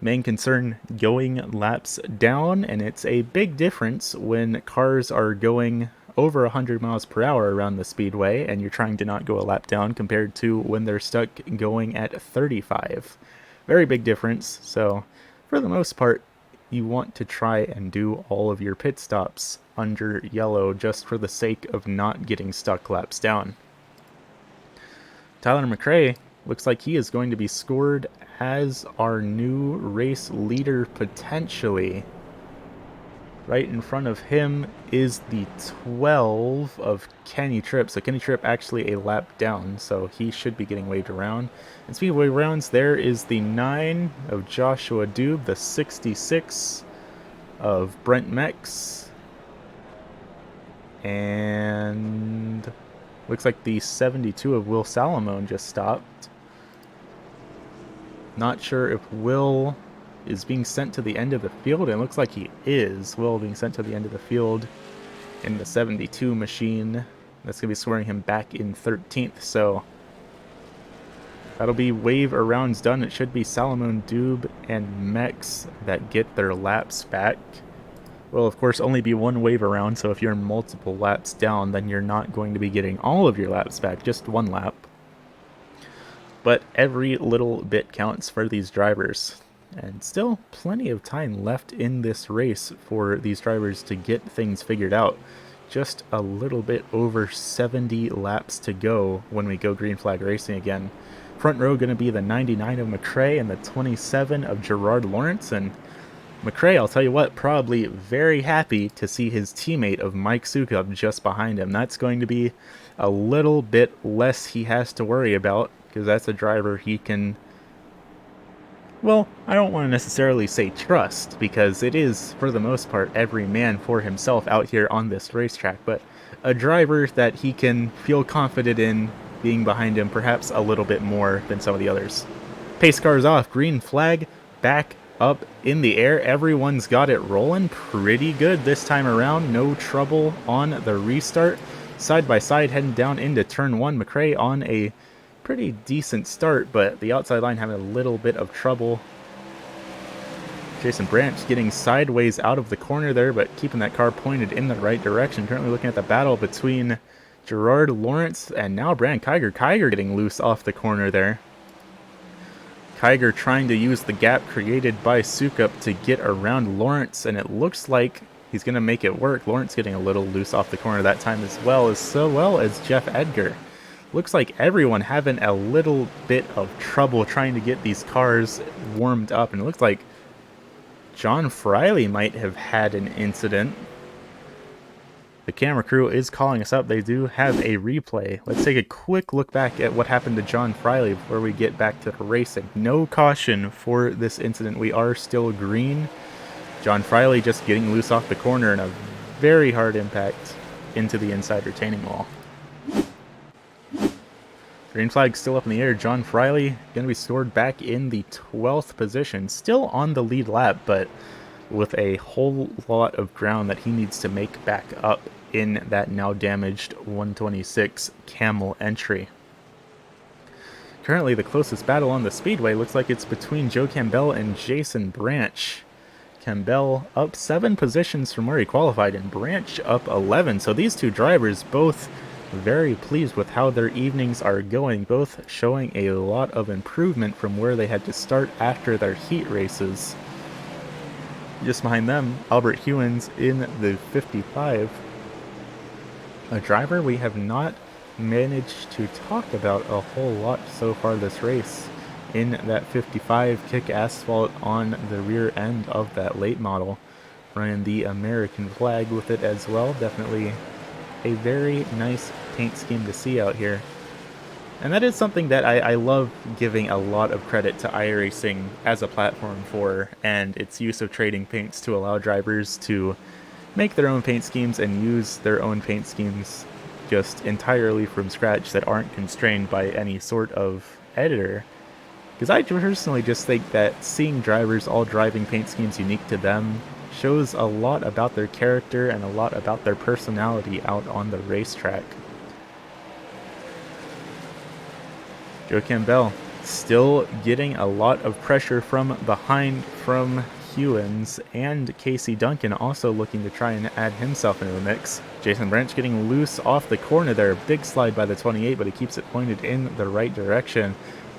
main concern, going laps down, and it's a big difference when cars are going over 100 miles per hour around the speedway and you're trying to not go a lap down compared to when they're stuck going at 35. Very big difference, so for the most part, you want to try and do all of your pit stops under yellow just for the sake of not getting stuck laps down. Tyler McRae looks like he is going to be scored as our new race leader potentially. Right in front of him is the 12 of Kenny Tripp. So Kenny Tripp actually a lap down, so he should be getting waved around. And speedway rounds, there is the 9 of Joshua Dube, the 66 of Brent Mex, and looks like the 72 of Will Salamone just stopped. Not sure if Will is being sent to the end of the field, and it looks like he is. Will being sent to the end of the field in the 72 machine. That's going to be scoring him back in 13th, so that'll be wave arounds done. It should be Salamone, Dube, and Mex that get their laps back. Will, of course, only be one wave around, so if you're multiple laps down, then you're not going to be getting all of your laps back, just one lap. But every little bit counts for these drivers. And still plenty of time left in this race for these drivers to get things figured out. Just a little bit over 70 laps to go when we go green flag racing again. Front row going to be the 99 of McRae and the 27 of Gerard Lawrence. And McRae, I'll tell you what, probably very happy to see his teammate of Mike Sukup just behind him. That's going to be a little bit less he has to worry about because that's a driver he can... Well, I don't want to necessarily say trust, because it is, for the most part, every man for himself out here on this racetrack, but a driver that he can feel confident in being behind him perhaps a little bit more than some of the others. Pace car's off, green flag, back up in the air. Everyone's got it rolling pretty good this time around. No trouble on the restart. Side by side heading down into turn 1. McRae on a pretty decent start, but the outside line having a little bit of trouble. Jason Branch getting sideways out of the corner there, but keeping that car pointed in the right direction. Currently looking at the battle between Gerard Lawrence and now Brandon Kiger. Kiger getting loose off the corner there. Kiger trying to use the gap created by Sukup to get around Lawrence, and it looks like he's going to make it work. Lawrence getting a little loose off the corner that time as well as Jeff Edgar. Looks like everyone having a little bit of trouble trying to get these cars warmed up. And it looks like John Friley might have had an incident. The camera crew is calling us up. They do have a replay. Let's take a quick look back at what happened to John Friley before we get back to the racing. No caution for this incident. We are still green. John Friley just getting loose off the corner and a very hard impact into the inside retaining wall. Green flag still up in the air. John Friley going to be scored back in the 12th position. Still on the lead lap, but with a whole lot of ground that he needs to make back up in that now damaged 126 Camel entry. Currently, the closest battle on the speedway looks like it's between Joe Campbell and Jason Branch. Campbell up 7 positions from where he qualified, and Branch up 11. So these two drivers both very pleased with how their evenings are going, both showing a lot of improvement from where they had to start after their heat races. Just behind them, Albert Hewins in the 55. A driver we have not managed to talk about a whole lot so far this race. In that 55, kick asphalt on the rear end of that late model, running the American flag with it as well. Definitely a very nice paint scheme to see out here. And that is something that I love giving a lot of credit to iRacing as a platform for, and its use of trading paints to allow drivers to make their own paint schemes and use their own paint schemes just entirely from scratch that aren't constrained by any sort of editor. Because I personally just think that seeing drivers all driving paint schemes unique to them shows a lot about their character and a lot about their personality out on the racetrack. Joe Campbell still getting a lot of pressure from behind from Hewins, and Casey Duncan also looking to try and add himself into the mix. Jason Branch getting loose off the corner there. Big slide by the 28, but he keeps it pointed in the right direction.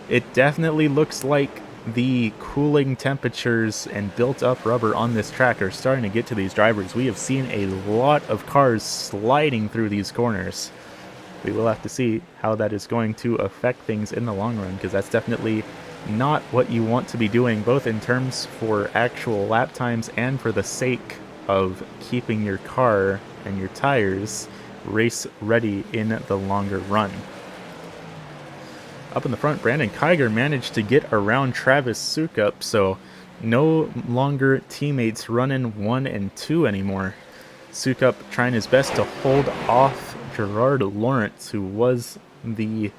It definitely looks like the cooling temperatures and built-up rubber on this track are starting to get to these drivers. We have seen a lot of cars sliding through these corners. We will have to see how that is going to affect things in the long run, because that's definitely not what you want to be doing, both in terms for actual lap times and for the sake of keeping your car and your tires race ready in the longer run. Up in the front, Brandon Kiger managed to get around Travis Sukup, so no longer teammates running 1 and 2 anymore. Sukup trying his best to hold off Gerard Lawrence, who was the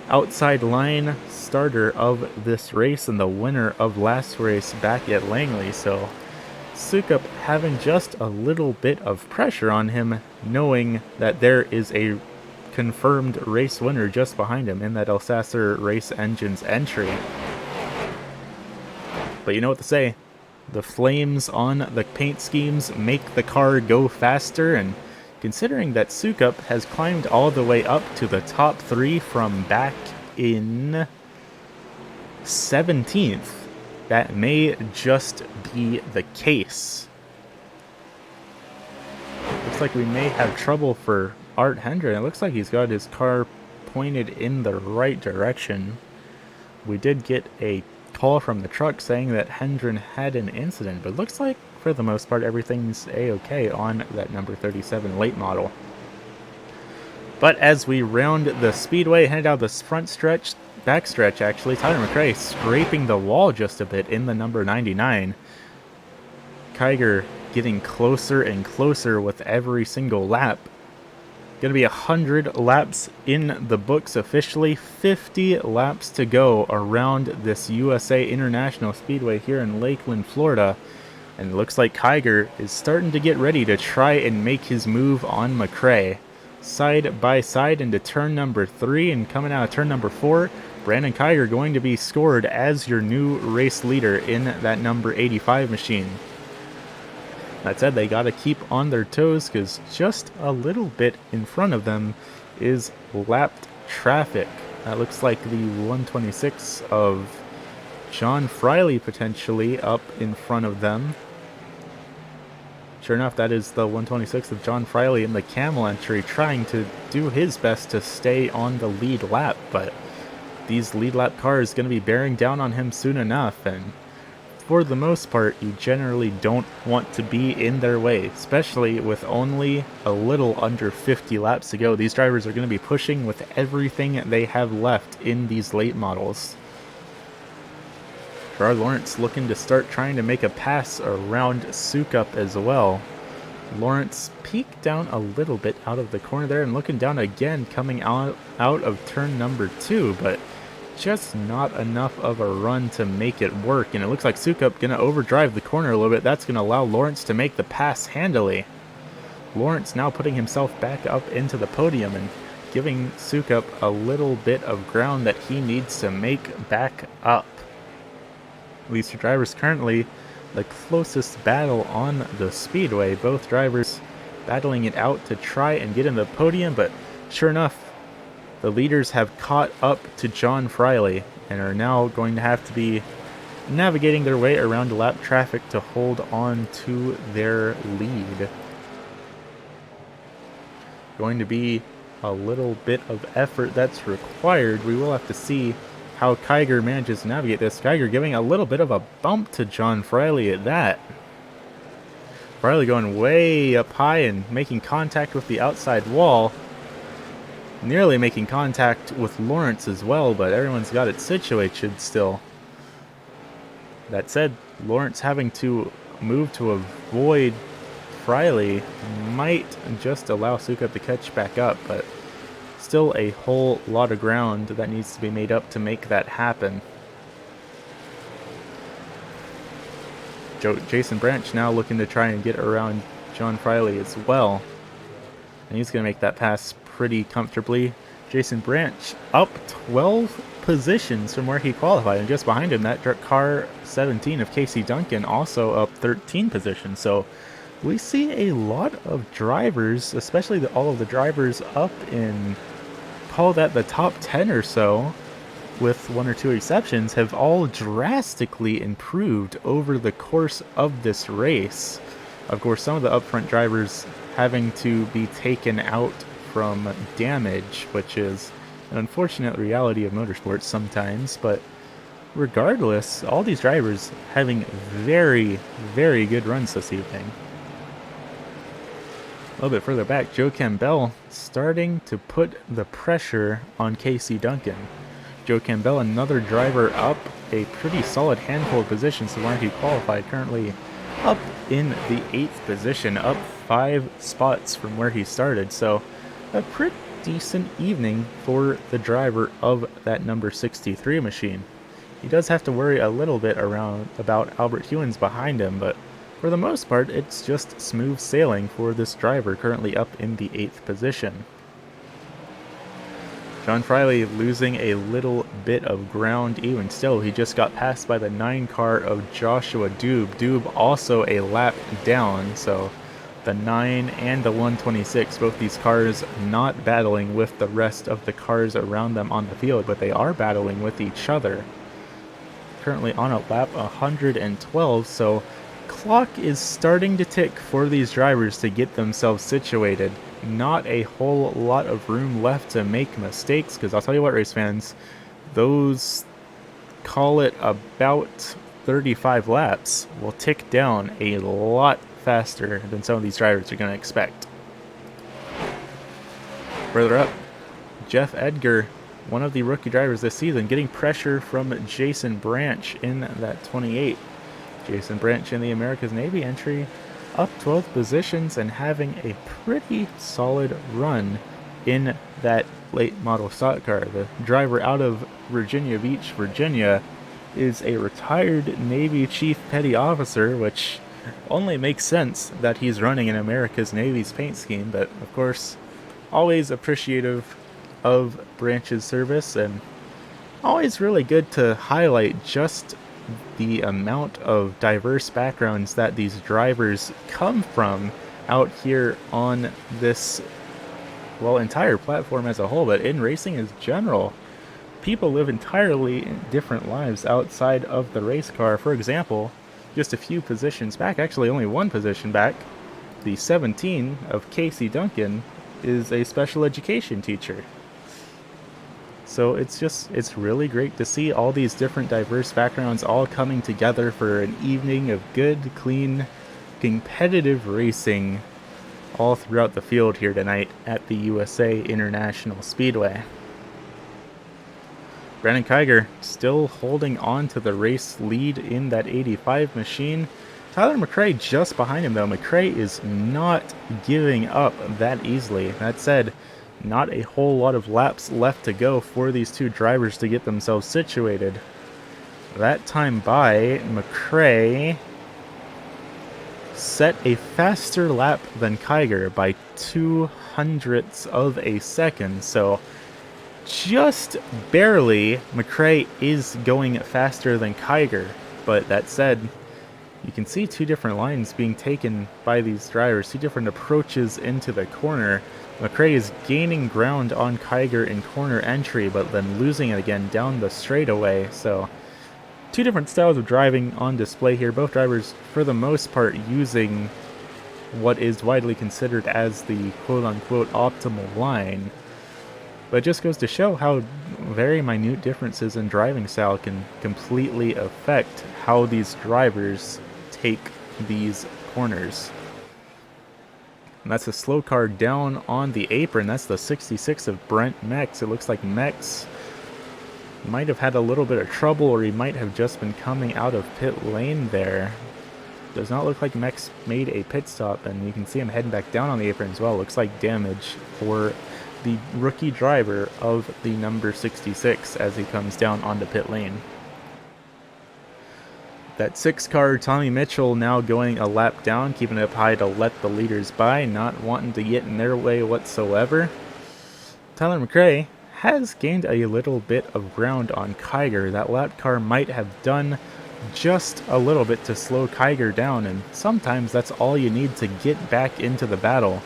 outside line starter of this race and the winner of last race back at Langley. So Sukup having just a little bit of pressure on him, knowing that there is a confirmed race winner just behind him in that Alsacer Race Engines entry. But you know what to say, the flames on the paint schemes make the car go faster, and considering that Sukup has climbed all the way up to the top 3 from back in 17th, that may just be the case. Looks like we may have trouble for Art Hendren. It looks like he's got his car pointed in the right direction. We did get a call from the truck saying that Hendren had an incident, but looks like for the most part everything's a-okay on that number 37 late model. But as we round the speedway, headed out the front stretch, back stretch actually, Tyler McRae scraping the wall just a bit in the number 99. Kiger getting closer and closer with every single lap. Gonna be 100 laps in the books officially, 50 laps to go around this USA International Speedway here in Lakeland, Florida. And it looks like Kiger is starting to get ready to try and make his move on McRae. Side by side into turn number 3, and coming out of turn number 4, Brandon Kiger going to be scored as your new race leader in that number 85 machine. That said, they got to keep on their toes, because just a little bit in front of them is lapped traffic. That looks like the 126 of John Friley potentially up in front of them. Sure enough, that is the 126 of John Friley in the camel entry, trying to do his best to stay on the lead lap, but these lead lap cars going to be bearing down on him soon enough, and for the most part, you generally don't want to be in their way, especially with only a little under 50 laps to go. These drivers are going to be pushing with everything they have left in these late models. Gerard Lawrence looking to start trying to make a pass around Sukup as well. Lawrence peeked down a little bit out of the corner there and looking down again coming out of turn number 2, but just not enough of a run to make it work. And it looks like Sukup going to overdrive the corner a little bit. That's going to allow Lawrence to make the pass handily. Lawrence now putting himself back up into the podium, and giving Sukup a little bit of ground that he needs to make back up. These two drivers currently the closest battle on the speedway. Both drivers battling it out to try and get in the podium, but sure enough, the leaders have caught up to John Friley and are now going to have to be navigating their way around lap traffic to hold on to their lead. Going to be a little bit of effort that's required. We will have to see how Kiger manages to navigate this. Kiger giving a little bit of a bump to John Friley at that. Friley going way up high and making contact with the outside wall. Nearly making contact with Lawrence as well, but everyone's got it situated still. That said, Lawrence having to move to avoid Friley might just allow Sukup to catch back up, but still a whole lot of ground that needs to be made up to make that happen. Jason Branch now looking to try and get around John Friley as well. And he's going to make that pass pretty comfortably. Jason Branch up 12 positions from where he qualified, and just behind him, that car 17 of Casey Duncan also up 13 positions. So we see a lot of drivers, especially all of the drivers up in, call that the top 10 or so, with one or two exceptions, have all drastically improved over the course of this race. Of course, some of the upfront drivers having to be taken out from damage, which is an unfortunate reality of motorsports sometimes, but regardless, all these drivers having very, very good runs this evening. A little bit further back, Joe Campbell starting to put the pressure on Casey Duncan. Joe Campbell, another driver up a pretty solid handful of positions to where he qualified, currently up in the 8th position, up 5 spots from where he started. So a pretty decent evening for the driver of that number 63 machine. He does have to worry a little bit about Albert Hewins behind him, but for the most part, it's just smooth sailing for this driver currently up in the 8th position. John Friley losing a little bit of ground even still. He just got passed by the 9 car of Joshua Doob. Doob also a lap down, so the 9 and the 126, both these cars not battling with the rest of the cars around them on the field, but they are battling with each other. Currently on a lap 112, so clock is starting to tick for these drivers to get themselves situated. Not a whole lot of room left to make mistakes, because I'll tell you what, race fans, those, call it about 35 laps, will tick down a lot faster than some of these drivers are going to expect. Further up, Jeff Edgar, one of the rookie drivers this season, getting pressure from Jason Branch in that 28. Jason Branch in the America's Navy entry, up 12 positions and having a pretty solid run in that late model stock car. The driver out of Virginia Beach, Virginia, is a retired Navy Chief Petty Officer, which only makes sense that he's running in America's Navy's paint scheme, but of course, always appreciative of Branch's service, and always really good to highlight just the amount of diverse backgrounds that these drivers come from out here on this, well, entire platform as a whole, but in racing as general. People live entirely different lives outside of the race car. For example, just a few positions back, actually only one position back, the 17 of Casey Duncan is a special education teacher. So it's really great to see all these different diverse backgrounds all coming together for an evening of good, clean, competitive racing all throughout the field here tonight at the USA International Speedway. Brandon Kiger still holding on to the race lead in that 85 machine. Tyler McRae just behind him though. McRae is not giving up that easily. That said, not a whole lot of laps left to go for these two drivers to get themselves situated. That time by, McRae set a faster lap than Kiger by 0.02 of a second. So just barely, McRae is going faster than Kiger. But that said, you can see two different lines being taken by these drivers, two different approaches into the corner. McRae is gaining ground on Kiger in corner entry, but then losing it again down the straightaway. So two different styles of driving on display here. Both drivers, for the most part, using what is widely considered as the quote-unquote optimal line. But it just goes to show how very minute differences in driving style can completely affect how these drivers take these corners. And that's a slow car down on the apron. That's the 66 of Brent Mex. It looks like Mex might have had a little bit of trouble, or he might have just been coming out of pit lane there. Does not look like Mex made a pit stop, and you can see him heading back down on the apron as well. Looks like damage for the rookie driver of the number 66 as he comes down onto pit lane. That 6 car, Tommy Mitchell, now going a lap down, keeping it up high to let the leaders by, not wanting to get in their way whatsoever. Tyler McRae has gained a little bit of ground on Kiger. That lap car might have done just a little bit to slow Kiger down, and sometimes that's all you need to get back into the battle.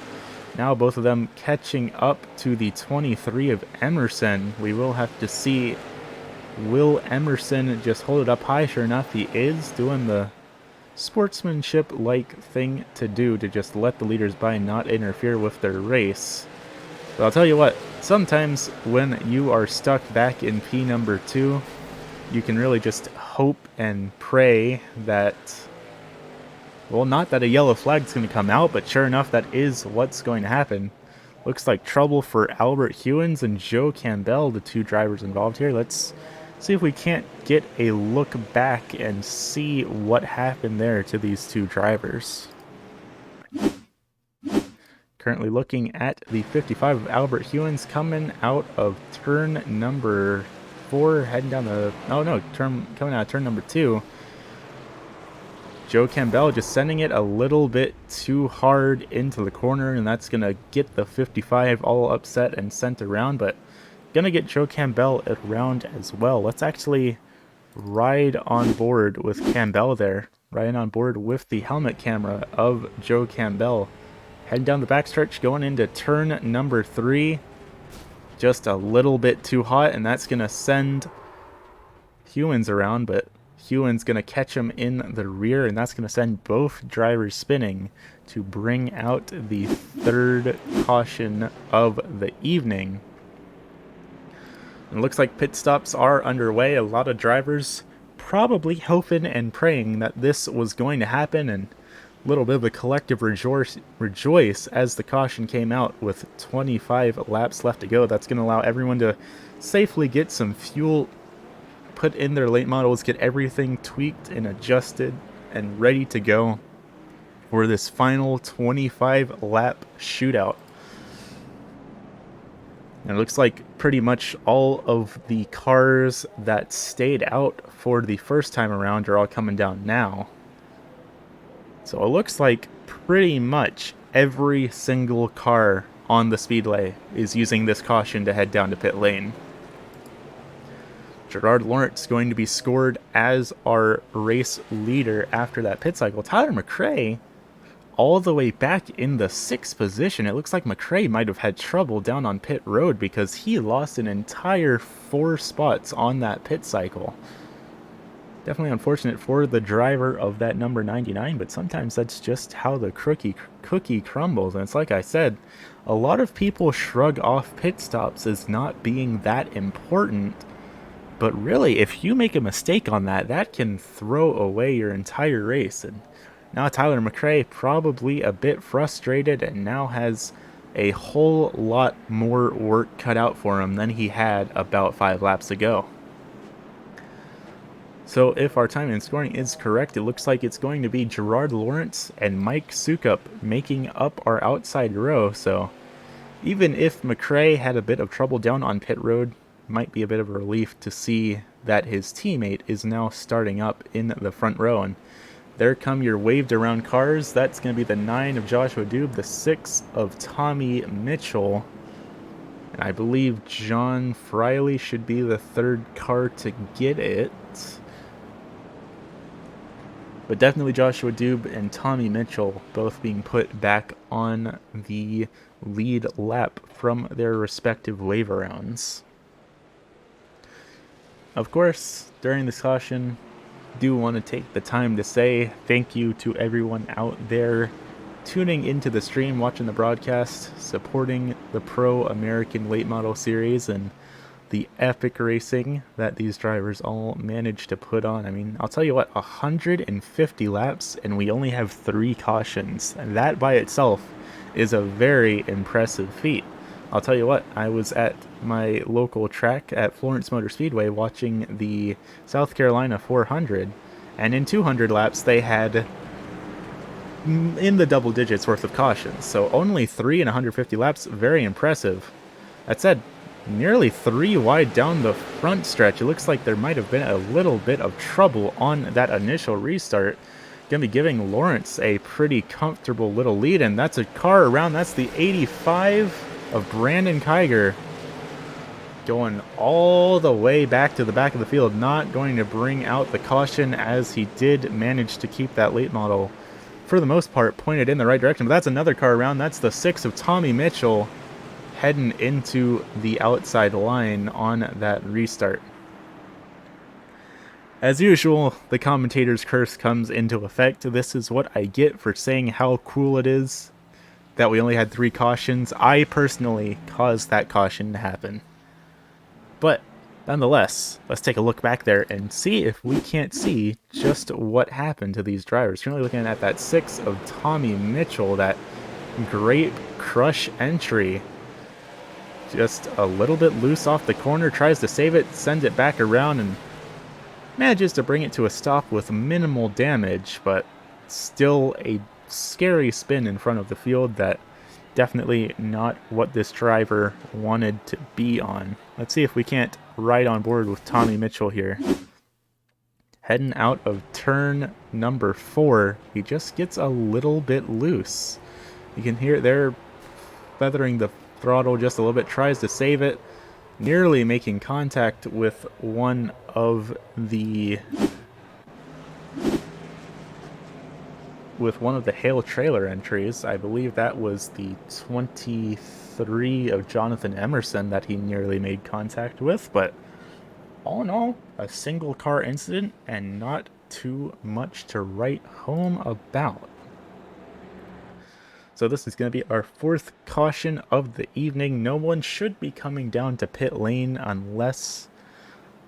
Now both of them catching up to the 23 of Emerson. We will have to see, will Emerson just hold it up high? Sure enough, he is doing the sportsmanship-like thing to do, to just let the leaders by and not interfere with their race. But I'll tell you what, sometimes when you are stuck back in P number 2, you can really just hope and pray that, well, not that a yellow flag's going to come out, but sure enough, that is what's going to happen. Looks like trouble for Albert Hewins and Joe Campbell, the two drivers involved here. Let's see if we can't get a look back and see what happened there to these two drivers. Currently looking at the 55 of Albert Hewins coming out of turn number 4, heading down the, coming out of turn number 2. Joe Campbell just sending it a little bit too hard into the corner, and that's going to get the 55 all upset and sent around, but going to get Joe Campbell around as well. Let's actually ride on board with Campbell there, riding on board with the helmet camera of Joe Campbell. Heading down the backstretch, going into turn number 3. Just a little bit too hot, and that's going to send Hewins around, but Hewins going to catch him in the rear, and that's going to send both drivers spinning to bring out the third caution of the evening. It looks like pit stops are underway. A lot of drivers probably hoping and praying that this was going to happen, and a little bit of a collective rejoice as the caution came out with 25 laps left to go. That's going to allow everyone to safely get some fuel put in their late models, get everything tweaked and adjusted and ready to go for this final 25 lap shootout. And it looks like pretty much all of the cars that stayed out for the first time around are all coming down now. So it looks like pretty much every single car on the speedway is using this caution to head down to pit lane. Gerard Lawrence going to be scored as our race leader after that pit cycle. Tyler McRae all the way back in the 6th position. It looks like McRae might have had trouble down on pit road because he lost an entire 4 spots on that pit cycle. Definitely unfortunate for the driver of that number 99, but sometimes that's just how the cookie crumbles. And it's like I said, a lot of people shrug off pit stops as not being that important. But really, if you make a mistake on that, that can throw away your entire race. And now Tyler McRae probably a bit frustrated and now has a whole lot more work cut out for him than he had about 5 laps ago. So if our time and scoring is correct, it looks like it's going to be Gerard Lawrence and Mike Sukup making up our outside row. So even if McRae had a bit of trouble down on pit road, might be a bit of a relief to see that his teammate is now starting up in the front row. And There come your waved around cars. That's going to be the 9 of Joshua Dube, the 6 of Tommy Mitchell. And I believe John Friley should be the 3rd car to get it. But definitely Joshua Dube and Tommy Mitchell both being put back on the lead lap from their respective wave rounds. Of course, during this caution, do want to take the time to say thank you to everyone out there tuning into the stream, watching the broadcast, supporting the Pro American Late Model Series, and the epic racing that these drivers all managed to put on. I mean, I'll tell you what, 150 laps, and we only have 3 cautions. And that by itself is a very impressive feat. I'll tell you what, I was at my local track at Florence Motor Speedway watching the South Carolina 400, and in 200 laps they had in the double digits worth of cautions. So only 3 in 150 laps, very impressive. That said, nearly 3 wide down the front stretch. It looks like there might have been a little bit of trouble on that initial restart. Going to be giving Lawrence a pretty comfortable little lead, and that's a car around. That's the 85 of Brandon Kiger, going all the way back to the back of the field, not going to bring out the caution, as he did manage to keep that late model for the most part pointed in the right direction. But that's another car around. That's the 6 of Tommy Mitchell heading into the outside line on that restart. As usual, the commentator's curse comes into effect. This is what I get for saying how cool it is that we only had 3 cautions. I personally caused that caution to happen. But nonetheless, let's take a look back there and see if we can't see just what happened to these drivers. Currently looking at that 6 of Tommy Mitchell, that great crush entry. Just a little bit loose off the corner, tries to save it, sends it back around, and manages to bring it to a stop with minimal damage, but still a scary spin in front of the field. That definitely not what this driver wanted to be on. Let's see if we can't ride on board with Tommy Mitchell here. Heading out of turn number 4, he just gets a little bit loose. You can hear it there, feathering the throttle just a little bit, tries to save it, nearly making contact with one of the Hale trailer entries. I believe that was the 23 of Jonathan Emerson that he nearly made contact with. But all in all, a single car incident and not too much to write home about. So this is going to be our 4th caution of the evening. No one should be coming down to pit lane unless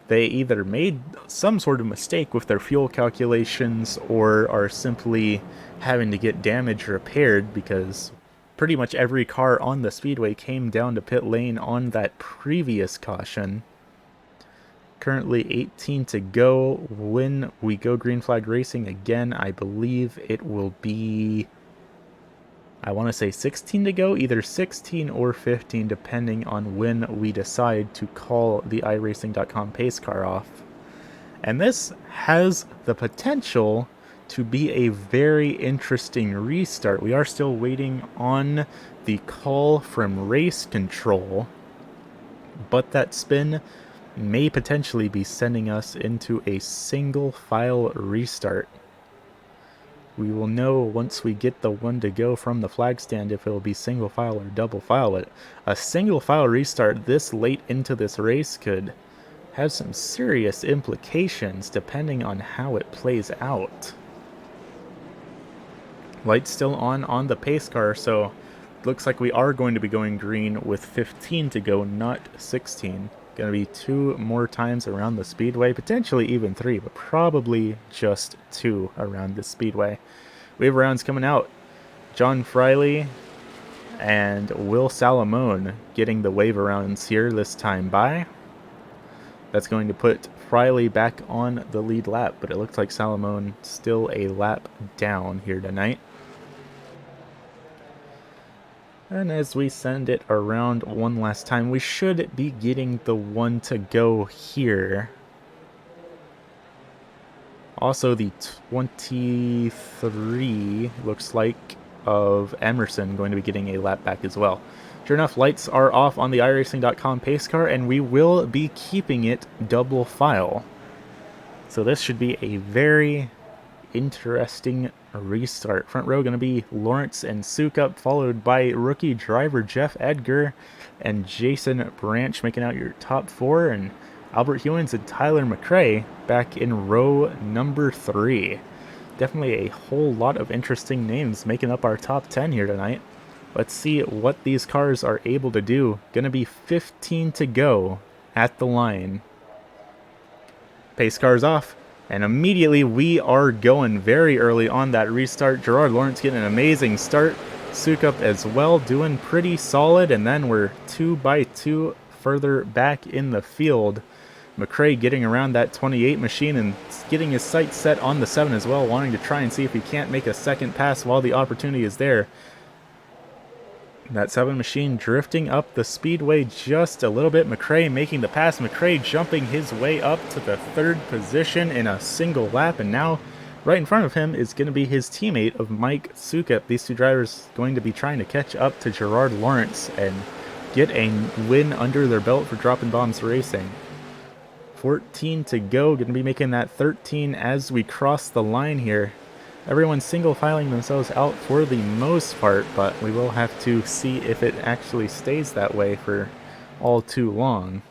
they either made some sort of mistake with their fuel calculations or are simply having to get damage repaired, because pretty much every car on the speedway came down to pit lane on that previous caution. Currently 18 to go. When we go green flag racing again, I believe it will be, I want to say 16 to go, either 16 or 15, depending on when we decide to call the iRacing.com pace car off. And this has the potential to be a very interesting restart. We are still waiting on the call from race control, but that spin may potentially be sending us into a single file restart. We will know once we get the one to go from the flag stand if it will be single file or double file. But a single file restart this late into this race could have some serious implications depending on how it plays out. Lights still on the pace car, so looks like we are going to be going green with 15 to go, not 16. Going to be 2 more times around the speedway, potentially even 3, but probably just 2 around the speedway. Wave rounds coming out. John Friley and Will Salamone getting the wave rounds here this time by. That's going to put Friley back on the lead lap, but it looks like Salamone still a lap down here tonight. And as we send it around one last time, we should be getting the one to go here. Also the 23, looks like, of Emerson going to be getting a lap back as well. Sure enough, lights are off on the iRacing.com pace car, and we will be keeping it double file. So this should be a very interesting restart. Front row going to be Lawrence and Sukup, followed by rookie driver Jeff Edgar and Jason Branch making out your top four, and Albert Hewins and Tyler McRae back in row number 3. Definitely a whole lot of interesting names making up our top 10 here tonight. Let's see what these cars are able to do. Gonna be 15 to go at the line. Pace car's off, and immediately we are going very early on that restart. Gerard Lawrence getting an amazing start. Sukup as well, doing pretty solid, and then we're 2 by 2 further back in the field. McRae getting around that 28 machine and getting his sights set on the 7 as well, wanting to try and see if he can't make a second pass while the opportunity is there. That 7 machine drifting up the speedway just a little bit. McRae making the pass. McRae jumping his way up to the 3rd position in a single lap, and now right in front of him is going to be his teammate of Mike Sukup. These two drivers going to be trying to catch up to Gerard Lawrence and get a win under their belt for Dropping Bombs Racing. 14 to go, going to be making that 13 as we cross the line here. Everyone's single filing themselves out for the most part, but we will have to see if it actually stays that way for all too long.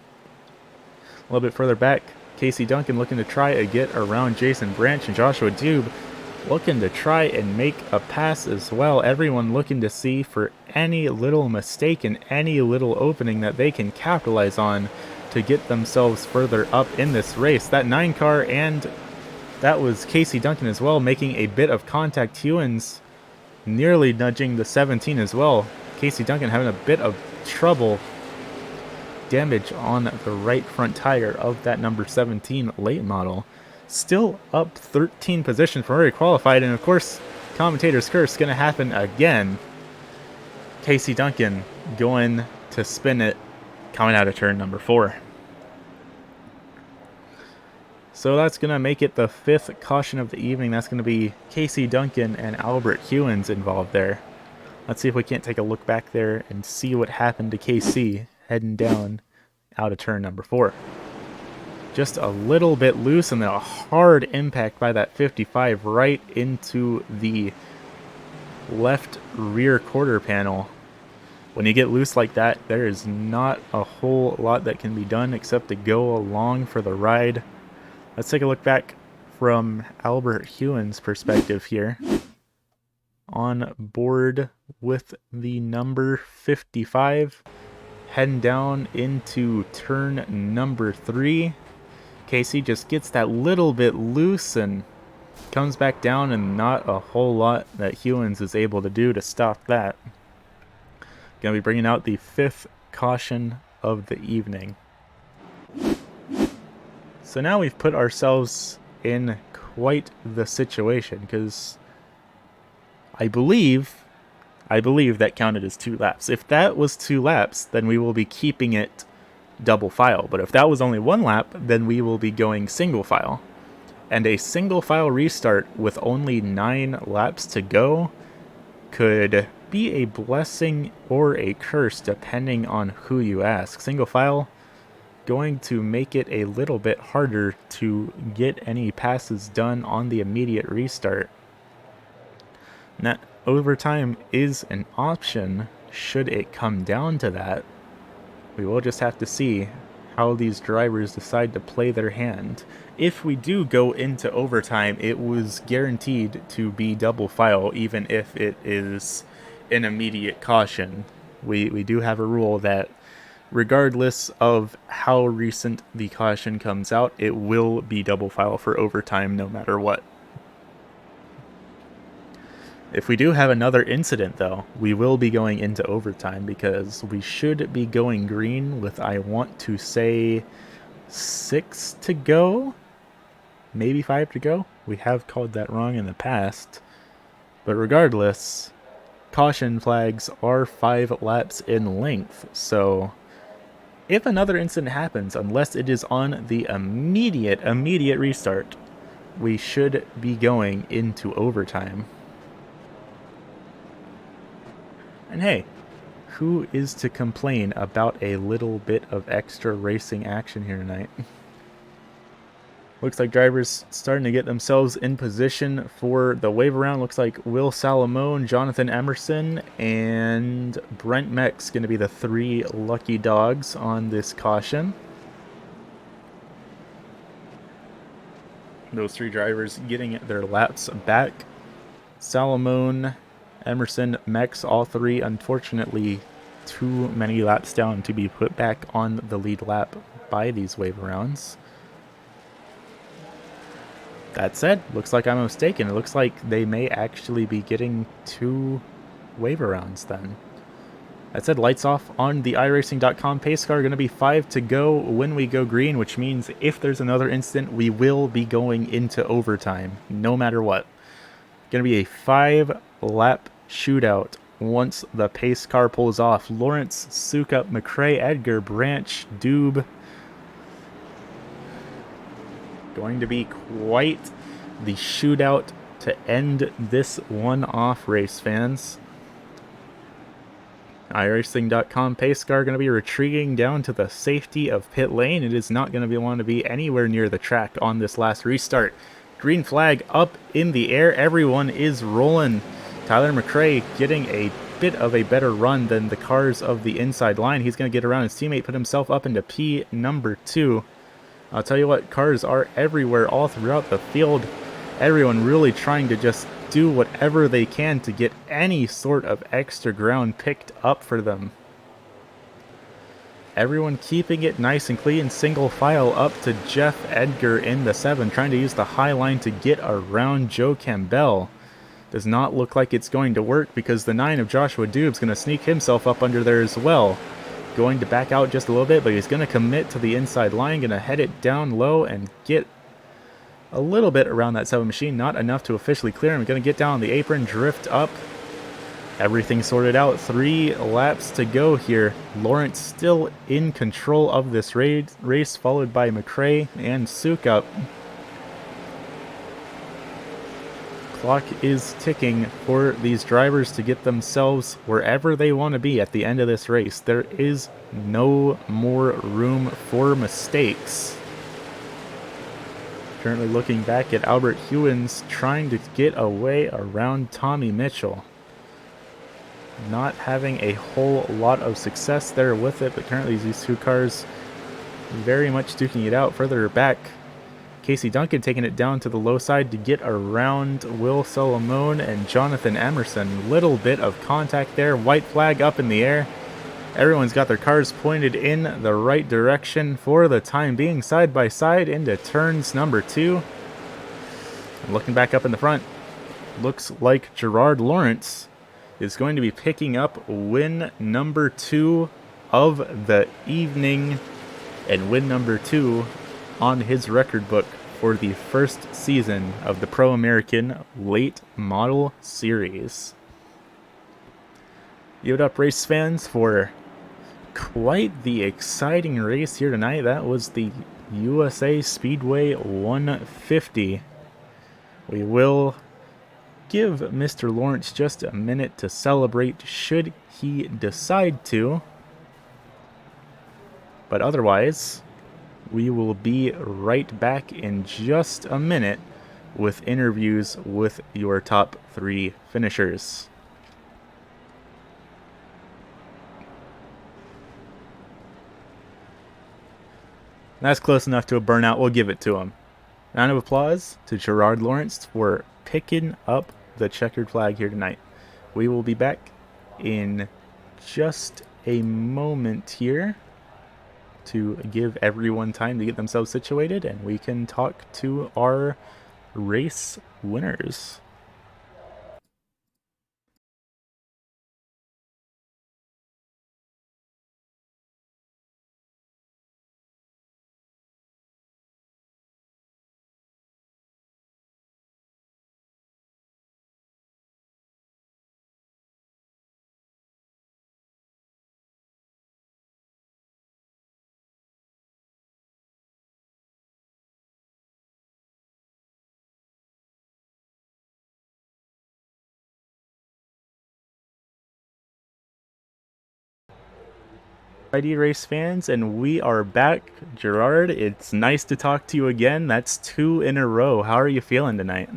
A little bit further back, Casey Duncan looking to try a get around Jason Branch, and Joshua Dube looking to try and make a pass as well. Everyone looking to see for any little mistake and any little opening that they can capitalize on to get themselves further up in this race. That 9 car, and that was Casey Duncan as well, making a bit of contact. Hewins nearly nudging the 17 as well. Casey Duncan having a bit of trouble. Damage on the right front tire of that number 17 late model. Still up 13 position for already qualified, and of course, commentator's curse going to happen again. Casey Duncan going to spin it coming out of turn number 4. So that's going to make it the 5th caution of the evening. That's going to be Casey Duncan and Albert Hewins involved there. Let's see if we can't take a look back there and see what happened to KC heading down out of turn number 4. Just a little bit loose, and then a hard impact by that 55 right into the left rear quarter panel. When you get loose like that, there is not a whole lot that can be done except to go along for the ride. Let's take a look back from Albert Hewins' perspective here. On board with the number 55, heading down into turn number 3. Casey just gets that little bit loose and comes back down, and not a whole lot that Hewins is able to do to stop that. Going to be bringing out the 5th caution of the evening. So now we've put ourselves in quite the situation, because I believe that counted as 2 laps. If that was 2 laps, then we will be keeping it double file. But if that was only 1 lap, then we will be going single file. And a single file restart with only 9 laps to go could be a blessing or a curse depending on who you ask. Single file going to make it a little bit harder to get any passes done on the immediate restart. Now, overtime is an option should it come down to that. We will just have to see how these drivers decide to play their hand. If we do go into overtime, it was guaranteed to be double file, even if it is an immediate caution. We do have a rule that regardless of how recent the caution comes out, it will be double file for overtime no matter what. If we do have another incident, though, we will be going into overtime, because we should be going green with, I want to say, 6 to go? Maybe 5 to go? We have called that wrong in the past. But regardless, caution flags are 5 laps in length, so if another incident happens, unless it is on the immediate restart, we should be going into overtime. And hey, who is to complain about a little bit of extra racing action here tonight? Looks like drivers starting to get themselves in position for the wave around. Looks like Will Salamone, Jonathan Emerson, and Brent Meck's going to be the 3 lucky dogs on this caution. Those 3 drivers getting their laps back. Salamone, Emerson, Meck's, all 3, unfortunately, too many laps down to be put back on the lead lap by these wave rounds. That said, looks like I'm mistaken. It looks like they may actually be getting 2 waiver rounds then. That said, lights off on the iRacing.com pace car. Going to be 5 to go when we go green, which means if there's another incident, we will be going into overtime, no matter what. Going to be a 5-lap shootout once the pace car pulls off. Lawrence, Sukup, McRae, Edgar, Branch, Doob. Going to be quite the shootout to end this one-off, race fans. iRacing.com pace car going to be retreating down to the safety of pit lane. It is not going to want to be anywhere near the track on this last restart. Green flag up in the air. Everyone is rolling. Tyler McRae getting a bit of a better run than the cars of the inside line. He's going to get around his teammate, put himself up into P number 2. I'll tell you what, cars are everywhere all throughout the field. Everyone really trying to just do whatever they can to get any sort of extra ground picked up for them. Everyone keeping it nice and clean, single file up to Jeff Edgar in the 7, trying to use the high line to get around Joe Campbell. Does not look like it's going to work because the 9 of Joshua Doob's going to sneak himself up under there as well. Going to back out just a little bit, but he's going to commit to the inside line, going to head it down low and get a little bit around that 7 machine. Not enough to officially clear him. Going to get down on the apron, drift up. Everything sorted out. 3 laps to go here. Lawrence still in control of this race, followed by McRae and Sukup. Clock is ticking for these drivers to get themselves wherever they want to be at the end of this race. There is no more room for mistakes. Currently looking back at Albert Hewins trying to get away around Tommy Mitchell. Not having a whole lot of success there with it, but currently these 2 cars very much duking it out. Further back, Casey Duncan taking it down to the low side to get around Will Salamone and Jonathan Emerson. Little bit of contact there. White flag up in the air. Everyone's got their cars pointed in the right direction for the time being. Side by side into turns number 2. And looking back up in the front, looks like Gerard Lawrence is going to be picking up win number 2 of the evening and win number 2 on his record book for the first season of the Pro American Late Model Series. Give it up, race fans, for quite the exciting race here tonight. That was the USA Speedway 150. We will give Mr. Lawrence just a minute to celebrate should he decide to. But otherwise, we will be right back in just a minute with interviews with your top 3 finishers. That's close enough to a burnout. We'll give it to him. Round of applause to Gerard Lawrence for picking up the checkered flag here tonight. We will be back in just a moment here to give everyone time to get themselves situated, and we can talk to our race winners. ID race fans, and we are back. Gerard, it's nice to talk to you again. That's two in a row. How are you feeling tonight?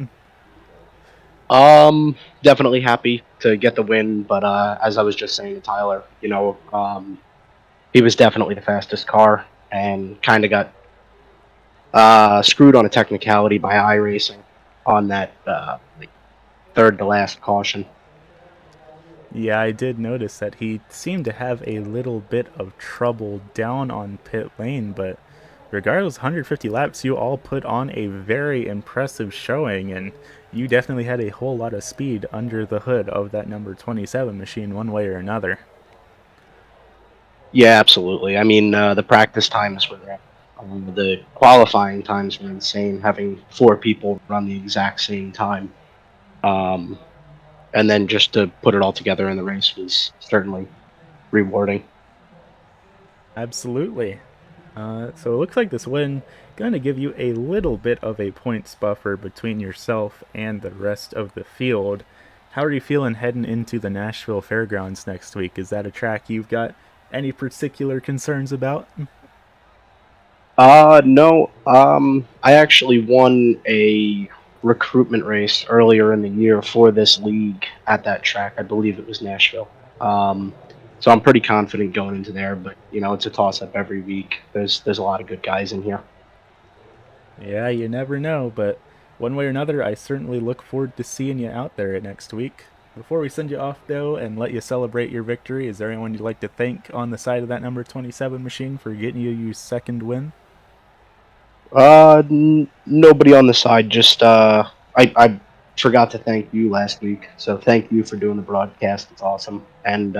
Definitely happy to get the win, but as I was just saying to Tyler, he was definitely the fastest car and kind of got screwed on a technicality by iRacing on that like third to last caution. Yeah, I did notice that he seemed to have a little bit of trouble down on pit lane, but regardless, 150 laps, you all put on a very impressive showing, and you definitely had a whole lot of speed under the hood of that number 27 machine, one way or another. Yeah, absolutely. I mean, the practice times were there. The qualifying times were insane, having four people run the exact same time. Um, and then just to put it all together in the race was certainly rewarding. Absolutely. So it looks like this win going to give you a little bit of a points buffer between yourself and the rest of the field. How are you feeling heading into the Nashville Fairgrounds next week? Is that a track you've got any particular concerns about? No. I actually won a recruitment race earlier in the year for this league at that track. I believe it was Nashville. So I'm pretty confident going into there, but it's a toss up every week. There's a lot of good guys in here. Yeah, you never know, but one way or another, I certainly look forward to seeing you out there next week. Before we send you off, though, and let you celebrate your victory, is there anyone you'd like to thank on the side of that number 27 machine for getting you your second win? Nobody on the side. Just I forgot to thank you last week, so thank you for doing the broadcast. It's awesome, and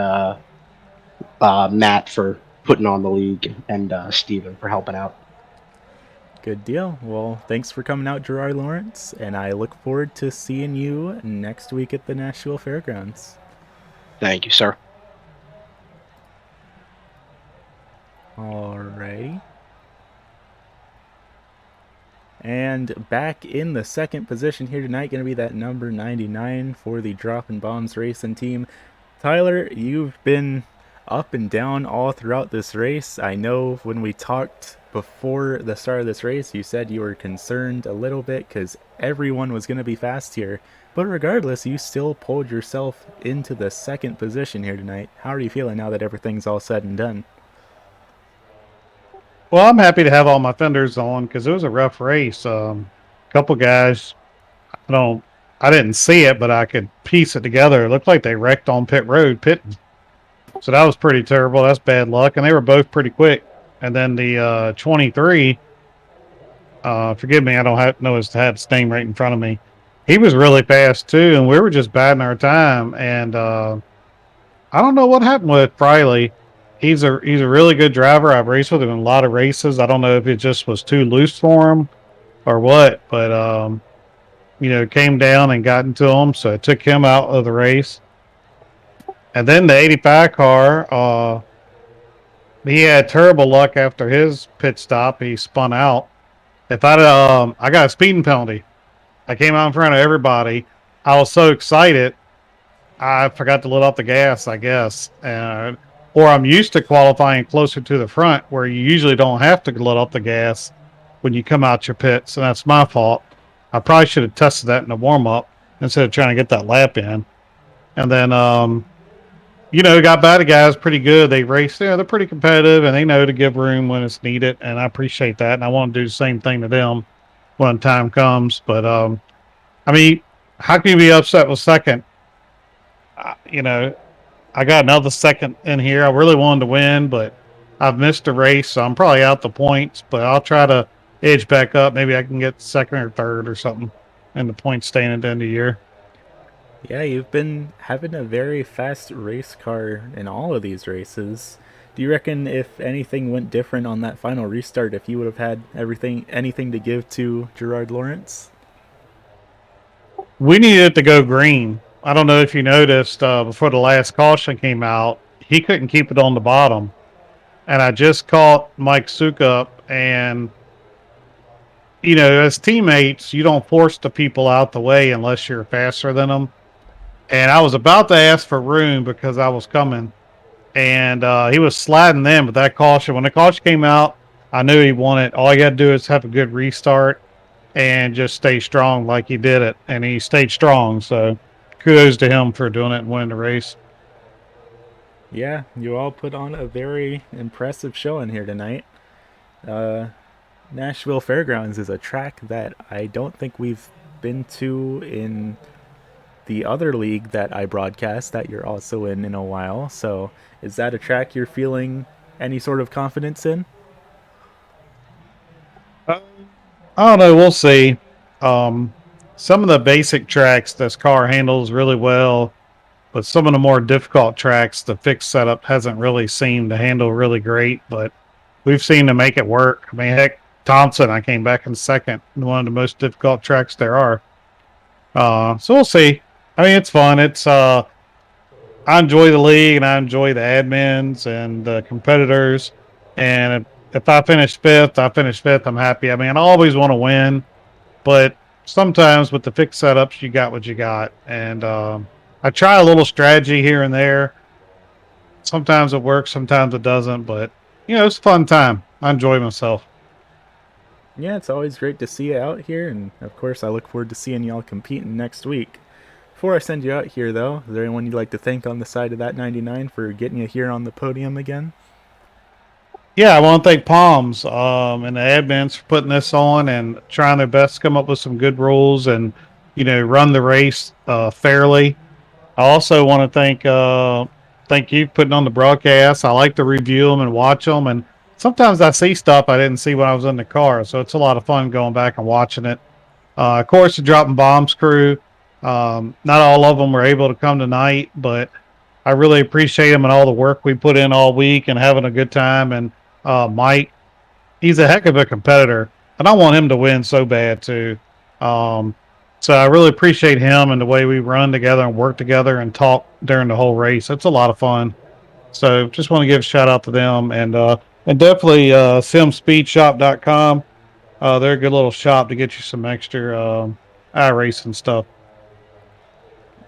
Matt for putting on the league, and Steven for helping out. Good deal. Well, thanks for coming out, Gerard Lawrence, and I look forward to seeing you next week at the Nashville Fairgrounds. Thank you, sir. Alrighty. And back in the second position here tonight, going to be that number 99 for the Dropping Bombs Racing team. Tyler, you've been up and down all throughout this race. I know when we talked before the start of this race, you said you were concerned a little bit because everyone was going to be fast here. But regardless, you still pulled yourself into the second position here tonight. How are you feeling now that everything's all said and done? Well, I'm happy to have all my fenders on because it was a rough race. A couple guys, I don't, I didn't see it, but I could piece it together. It looked like they wrecked on pit road pitting, so that was pretty terrible. That's bad luck, and they were both pretty quick. And then the 23, forgive me, I don't know his name right in front of me. He was really fast too, and we were just biding our time. And I don't know what happened with Friley. He's a really good driver. I've raced with him in a lot of races. I don't know if it just was too loose for him or what, but came down and got into him, so it took him out of the race. And then the 85 car, he had terrible luck after his pit stop. He spun out. If I got a speeding penalty. I came out in front of everybody. I was so excited I forgot to let off the gas, I guess. Or I'm used to qualifying closer to the front where you usually don't have to let off the gas when you come out your pits. And that's my fault. I probably should have tested that in the warm up instead of trying to get that lap in. And then, got by the guys pretty good. They race, they're pretty competitive and they know to give room when it's needed. And I appreciate that. And I want to do the same thing to them when time comes. But, I mean, how can you be upset with second? You know, I got another second in here. I really wanted to win, but I've missed a race, so I'm probably out the points. But I'll try to edge back up. Maybe I can get second or third or something in the point stand at the end of the year. Yeah, you've been having a very fast race car in all of these races. Do you reckon if anything went different on that final restart, if you would have had anything to give to Gerard Lawrence? We needed to go green. I don't know if you noticed before the last caution came out, he couldn't keep it on the bottom. And I just caught Mike Suk up, and as teammates, you don't force the people out the way unless you're faster than them. And I was about to ask for room because I was coming. and he was sliding then. But that caution, when the caution came out, I knew he won it. All he had to do is have a good restart and just stay strong like he did it, and he stayed strong. So kudos to him for doing it and winning the race. Yeah, you all put on a very impressive showing here tonight. Uh, Nashville Fairgrounds is a track that I don't think we've been to in the other league that I broadcast that you're also in a while. So, is that a track you're feeling any sort of confidence in? Uh, I don't know. We'll see. Um, some of the basic tracks, this car handles really well, but some of the more difficult tracks, the fixed setup hasn't really seemed to handle really great. But we've seen to make it work. I mean, heck, Thompson, I came back in second in one of the most difficult tracks there are. So we'll see. I mean, it's fun. I enjoy the league and I enjoy the admins and the competitors. And if I finish fifth, I finish fifth. I'm happy. I mean, I always want to win, but sometimes with the fixed setups, you got what you got. And I try a little strategy here and there. Sometimes it works, sometimes it doesn't. But it's a fun time. I enjoy myself. Yeah, it's always great to see you out here, and of course, I look forward to seeing y'all competing next week. Before I send you out here, though, is there anyone you'd like to thank on the side of that 99 for getting you here on the podium again? Yeah, I want to thank Palms and the admins for putting this on and trying their best to come up with some good rules and run the race fairly. I also want to thank you for putting on the broadcast. I like to review them and watch them, and sometimes I see stuff I didn't see when I was in the car, so it's a lot of fun going back and watching it. Of course, the dropping bombs crew. Not all of them were able to come tonight, but I really appreciate them and all the work we put in all week and having a good time. And Mike, he's a heck of a competitor, and I want him to win so bad too. Um, so I really appreciate him and the way we run together and work together and talk during the whole race. It's a lot of fun. So just want to give a shout out to them and definitely simspeedshop.com. They're a good little shop to get you some extra iRacing stuff.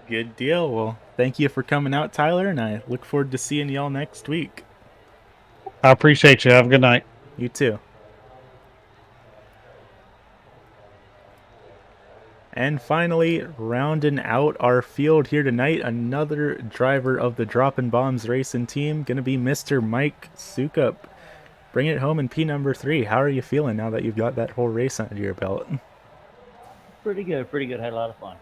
Good deal. Well, thank you for coming out, Tyler, and I look forward to seeing y'all next week. I appreciate you. Have a good night. You too. And finally, rounding out our field here tonight, another driver of the Droppin' Bombs racing team, gonna be Mr. Mike Sukup. Bring it home in P number 3. How are you feeling now that you've got that whole race under your belt? Pretty good, pretty good. Had a lot of fun.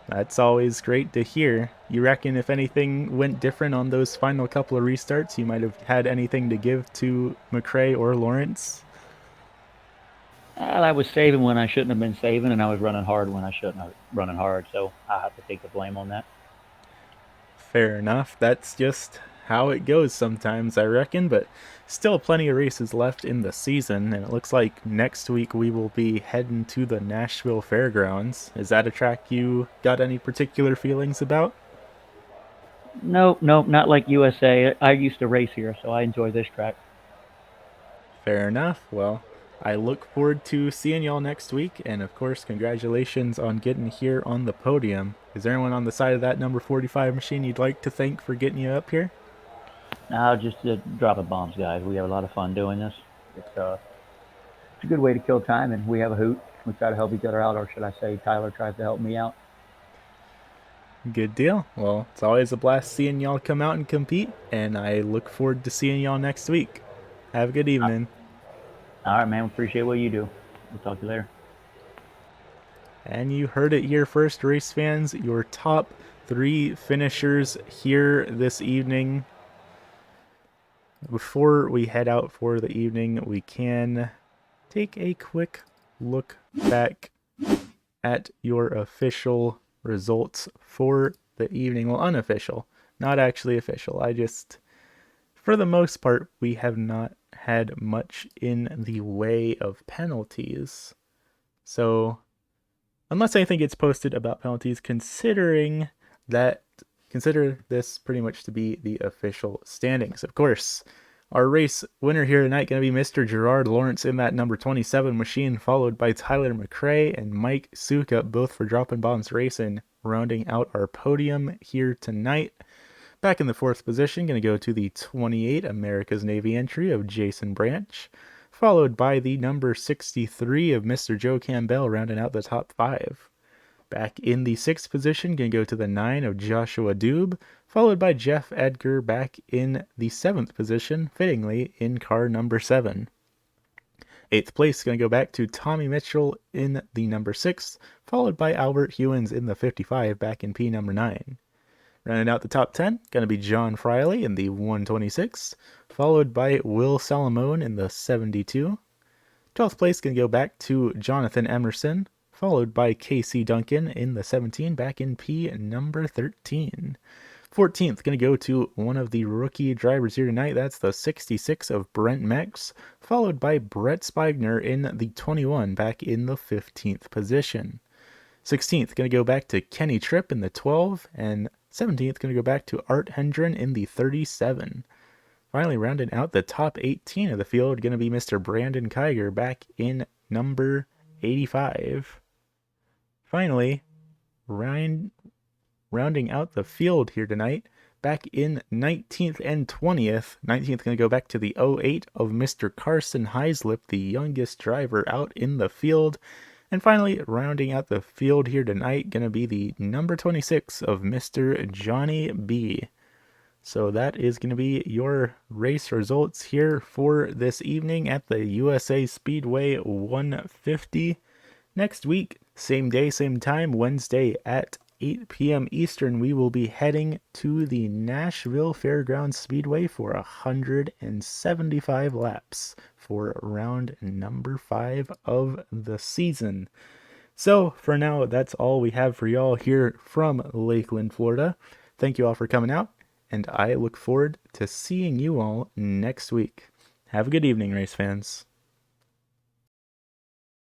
That's always great to hear. You reckon if anything went different on those final couple of restarts, you might have had anything to give to McRae or Lawrence? Well, I was saving when I shouldn't have been saving, and I was running hard when I shouldn't have running hard. So I have to take the blame on that. Fair enough. That's just how it goes sometimes, I reckon, but still plenty of races left in the season, and it looks like next week we will be heading to the Nashville Fairgrounds. Is that a track you got any particular feelings about? Nope, nope, not like USA. I used to race here, so I enjoy this track. Fair enough. Well, I look forward to seeing y'all next week, and of course, congratulations on getting here on the podium. Is there anyone on the side of that number 45 machine you'd like to thank for getting you up here? Now, just dropping bombs, guys. We have a lot of fun doing this. It's a good way to kill time, and we have a hoot. We try to help each other out, or should I say, Tyler tries to help me out. Good deal. Well, it's always a blast seeing y'all come out and compete, and I look forward to seeing y'all next week. Have a good evening. All right, man. We appreciate what you do. We'll talk to you later. And you heard it here first, race fans. Your top 3 finishers here this evening. Before we head out for the evening, we can take a quick look back at your official results for the evening. Well, unofficial, not actually official. For the most part, we have not had much in the way of penalties. So, unless anything gets posted about penalties, consider this pretty much to be the official standings. Of course, our race winner here tonight going to be Mr. Gerard Lawrence in that number 27 machine, followed by Tyler McRae and Mike Sukup, both for Droppin' Bombs Racing, rounding out our podium here tonight. Back in the 4th position, going to go to the 28 America's Navy entry of Jason Branch, followed by the number 63 of Mr. Joe Campbell, rounding out the top 5. Back in the 6th position, going to go to the 9 of Joshua Dube, followed by Jeff Edgar back in the 7th position, fittingly in car number 7. 8th place going to go back to Tommy Mitchell in the number 6, followed by Albert Hewins in the 55 back in P number 9. Rounding out the top 10, going to be John Friley in the 126, followed by Will Salamone in the 72. 12th place going to go back to Jonathan Emerson, followed by Casey Duncan in the 17 back in P number 13. 14th going to go to one of the rookie drivers here tonight. That's the 66 of Brent Mex, followed by Brett Spigner in the 21 back in the 15th position. 16th going to go back to Kenny Tripp in the 12, and 17th going to go back to Art Hendren in the 37. Finally, rounding out the top 18 of the field, going to be Mr. Brandon Kiger back in number 85. Finally, rounding out the field here tonight, back in 19th and 20th. 19th going to go back to the 08 of Mr. Carson Heislip, the youngest driver out in the field. And finally, rounding out the field here tonight, going to be the number 26 of Mr. Johnny B. So that is going to be your race results here for this evening at the USA Speedway 150. Next week, same day, same time, Wednesday at 8 p.m. Eastern, we will be heading to the Nashville Fairgrounds Speedway for 175 laps for round number 5 of the season. So for now, that's all we have for y'all here from Lakeland, Florida. Thank you all for coming out, and I look forward to seeing you all next week. Have a good evening, race fans.